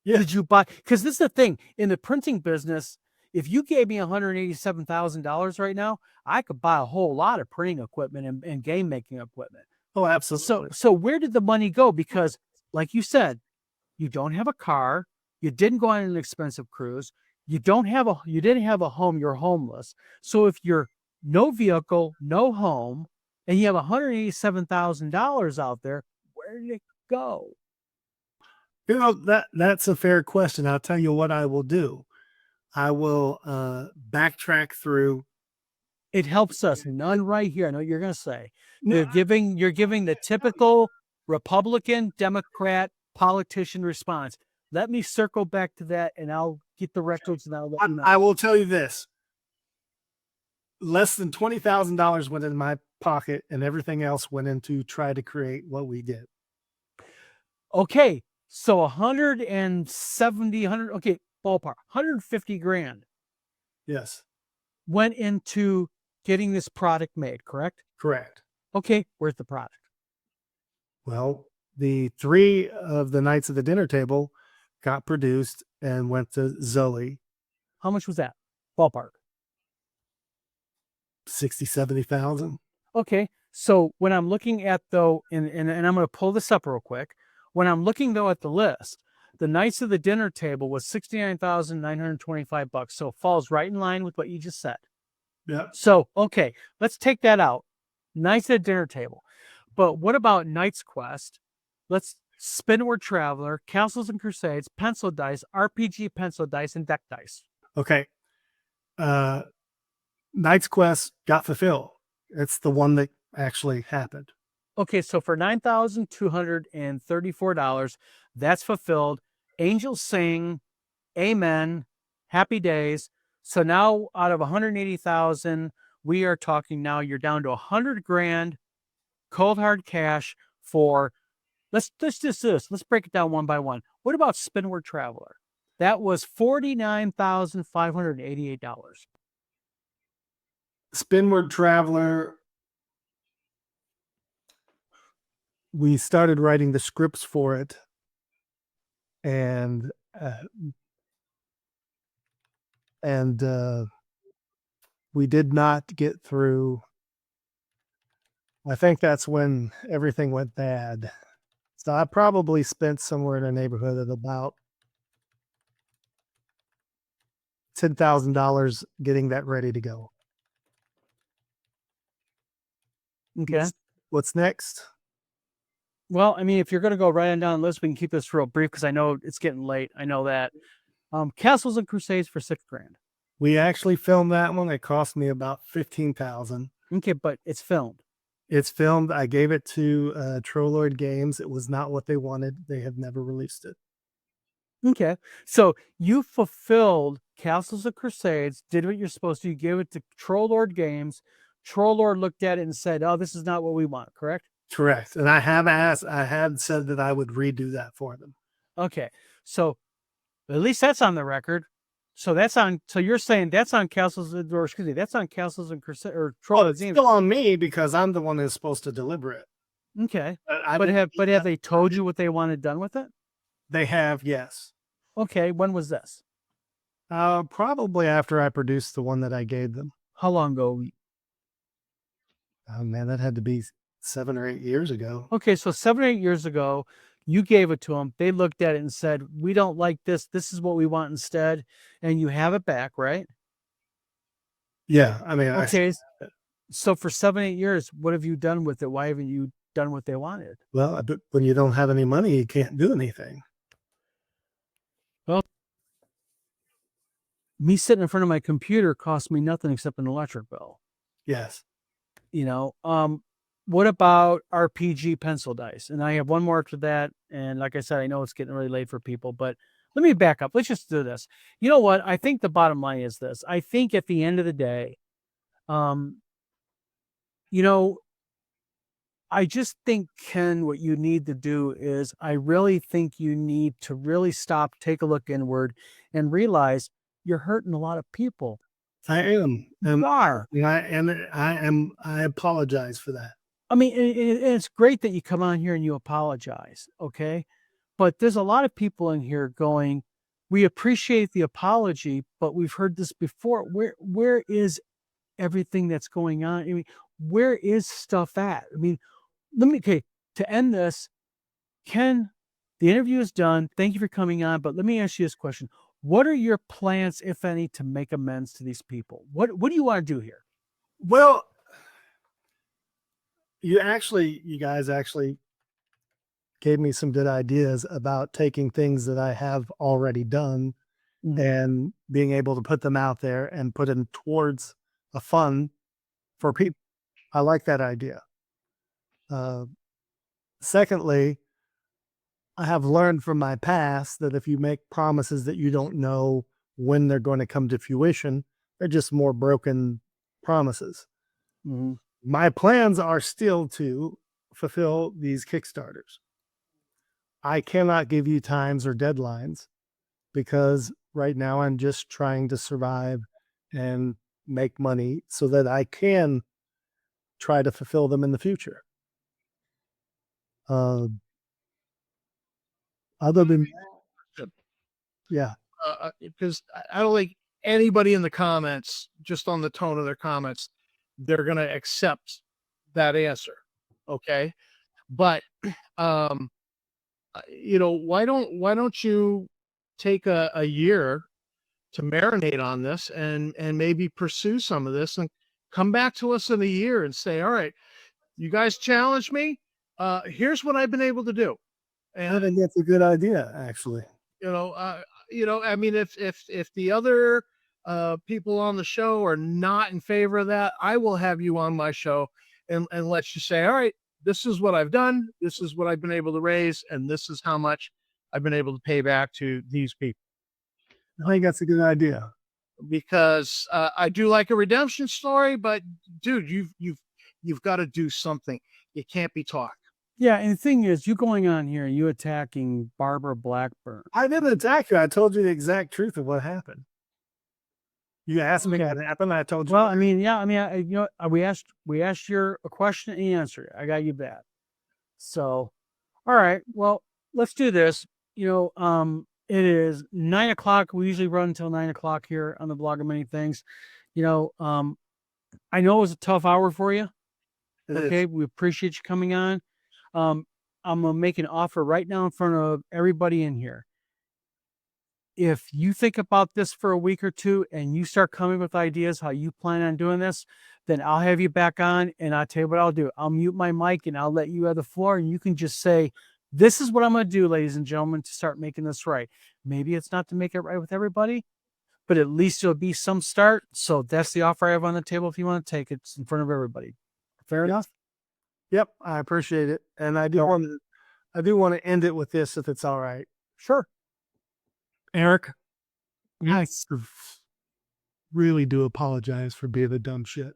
Yeah. Did you buy? Because this is the thing in the printing business. If you gave me $187,000 right now, I could buy a whole lot of printing equipment and game making equipment. Oh, absolutely. So where did the money go? Because, like you said, you don't have a car, you didn't go on an expensive cruise, you didn't have a home, you're homeless. So if you're no vehicle, no home, and you have $187,000 out there, where did it go? You know, that's a fair question. I'll tell you what I will do. I will backtrack through. It helps us. None right here. I know what you're going to say. You're giving the typical Republican, Democrat politician response. Let me circle back to that, and I'll get the records, and I'll let you know. I will tell you this. Less than $20,000 went in my pocket, and everything else went into try to create what we did. Okay, so 170, okay, ballpark, 150 grand Yes, went into getting this product made, correct? correct. Okay, where's the product? Well, the 3 of the Knights of the Dinner Table got produced and went to Zoe. How much was that? Ballpark. 60, 70,000. Okay, so when I'm looking at, though, and I'm going to pull this up real quick. When I'm looking, though, at the the Knights of the Dinner Table was $69,925. So it falls right in line with what you just said. Yeah. So, okay, let's take that out. Knights of the Dinner Table. But what about Knight's Quest? Let's Spinward Traveler, Castles and Crusades, Pencil Dice, RPG Pencil Dice, and Deck Dice. Okay. Knight's Quest got fulfilled. It's the one that actually happened. Okay, so for $9,234, that's fulfilled. Angels Sing, Amen, Happy Days. So now out of 180,000, we are talking now you're down to 100 grand cold hard cash for let's just this. Let's break it down one by one. What about Spinward Traveler? That was $49,588. Spinward Traveler, we started writing the scripts for it, and we did not get through. I think that's when everything went bad. So I probably spent somewhere in the neighborhood of about $10,000 getting that ready to go. Okay. What's next? Well, I mean, if you're going to go right on down the list, we can keep this real brief because I know it's getting late. I know that. Castles and Crusades for $6 grand. We actually filmed that one. It cost me about $15,000. Okay, but it's filmed. It's filmed. I gave it to Trolloid Games. It was not what they wanted. They have never released it. Okay, so you fulfilled Castles of Crusades, did what you're supposed to. You gave it to Trollord Games. Trollord looked at it and said, "Oh, this is not what we want." Correct? Correct. And I had said that I would redo that for them. Okay, so at least that's on the record. So that's on. So you're saying that's on Castles, or excuse me, that's on Castles and Crusades or Trollord It's Games. still on me because I'm the one who's supposed to deliver it. Okay, but have they told you what they wanted done with it? They have, yes. Okay, when was this? Probably after I produced the one that I gave them. How long ago? Oh man, that had to be 7 or 8 years ago. Okay, so 7 or 8 years ago, you gave it to them. They looked at it and said, "We don't like this. This is what we want instead." And you have it back, right? Yeah, I mean, Okay. So for 7, 8 years, what have you done with it? Why haven't you done what they wanted? but when you don't have any money, you can't do anything. Well, me sitting in front of my computer cost me nothing except an electric bill. Yes. You know, what about RPG pencil dice? And I have one more after that. And like I said, I know it's getting really late for people, but let me back up. Let's just do this. You know what? I think the bottom line is this. I think at the end of the day, you know, I just think, Ken, what you need to do is I really think you need to really stop, take a look inward, and realize you're hurting a lot of people. I am. You are. I apologize for that. I mean, it's great that you come on here and you apologize, okay? But there's a lot of people in here going, we appreciate the apology, but we've heard this before. Where is everything that's going on? I mean, where is stuff at? I mean, to end this, Ken, the interview is done. Thank you for coming on, but let me ask you this question. What are your plans, if any, to make amends to these people? What do you want to do here? Well, you guys actually gave me some good ideas about taking things that I have already done and being able to put them out there and put them towards a fund for people. I like that idea. Secondly, I have learned from my past that if you make promises that you don't know when they're going to come to fruition, they're just more broken promises. Mm-hmm. My plans are still to fulfill these Kickstarters. I cannot give you times or deadlines because right now I'm just trying to survive and make money so that I can try to fulfill them in the future. Other than that, yeah. Because I don't think anybody in the comments, just on the tone of their comments, they're going to accept that answer. Okay. But why don't you take a year to marinate on this and maybe pursue some of this and come back to us in a year and say, all right, you guys challenged me. Here's what I've been able to do. I think that's a good idea, actually. I mean, if the other people on the show are not in favor of that, I will have you on my show and let you say, all right, this is what I've done. This is what I've been able to raise. And this is how much I've been able to pay back to these people. I think that's a good idea. Because I do like a redemption story, but dude, you've got to do something. You can't be talk. Yeah, and the thing is, you going on here and you attacking Barbara Blackburn. I didn't attack you. I told you the exact truth of what happened. You asked me what happened. I told you. Well, I mean, yeah, I mean, we asked you a question and you answered it. I got you that. So, all right, well, let's do this. It is 9 o'clock. We usually run until 9 o'clock here on the Blog of Many Things. I know it was a tough hour for you. Okay, we appreciate you coming on. I'm gonna make an offer right now in front of everybody in here. If you think about this for a week or two and you start coming with ideas how you plan on doing this, then I'll have you back on and I'll tell you what I'll do. I'll mute my mic and I'll let you have the floor and you can just say, this is what I'm going to do, ladies and gentlemen, to start making this right. Maybe it's not to make it right with everybody, but at least it'll be some start. So that's the offer I have on the table. If you want to take it, it's in front of everybody. Fair enough? Yep, I appreciate it. And I do want to end it with this, if it's all right. Sure. Eric, I really do apologize for being a dumb shit.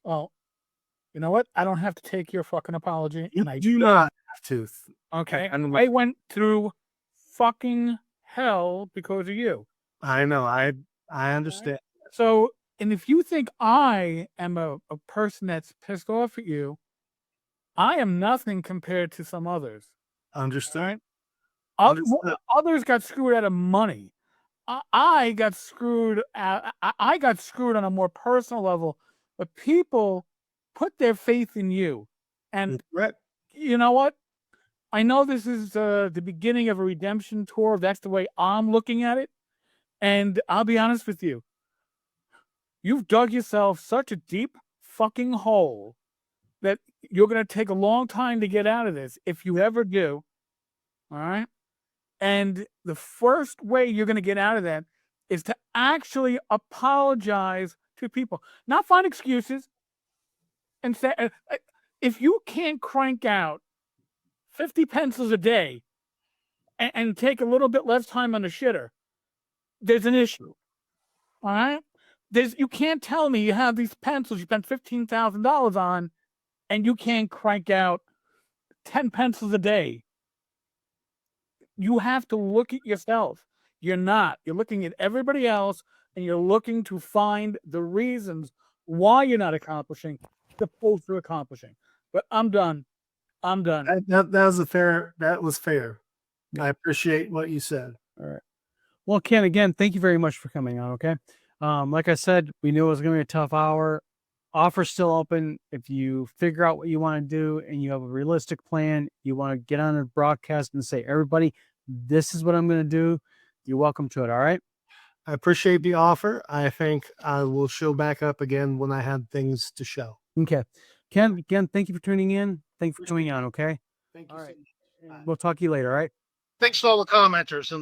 Well, you know what? I don't have to take your fucking apology. You and I do not have to. Okay. And I went through fucking hell because of you. I know. I understand. So, and if you think I am a person that's pissed off at you, I am nothing compared to some others. Understand. Others got screwed out of money. I got screwed out. I got screwed on a more personal level, but people put their faith in you. And you know what? I know this is the beginning of a redemption tour. That's the way I'm looking at it. And I'll be honest with you. You've dug yourself such a deep fucking hole that you're going to take a long time to get out of this, if you ever do. All right? And the first way you're going to get out of that is to actually apologize to people. Not find excuses and say, if you can't crank out 50 pencils a day and take a little bit less time on the shitter, there's an issue. All right? You can't tell me you have these pencils you spent $15,000 on and you can't crank out 10 pencils a day. You have to look at yourself. You're not. You're looking at everybody else and you're looking to find the reasons why you're not accomplishing opposed to accomplishing. But I'm done. That was fair. I appreciate what you said. All right. Well, Ken, again, thank you very much for coming on. Okay. Like I said, we knew it was going to be a tough hour. Offer's still open. If you figure out what you want to do and you have a realistic plan, you want to get on a broadcast and say, everybody, this is what I'm going to do. You're welcome to it. All right. I appreciate the offer. I think I will show back up again when I have things to show. Okay. Ken, again, thank you for tuning in. Thank you for coming on. Okay. Thank you. All right. We'll talk to you later. All right. Thanks to all the commenters. And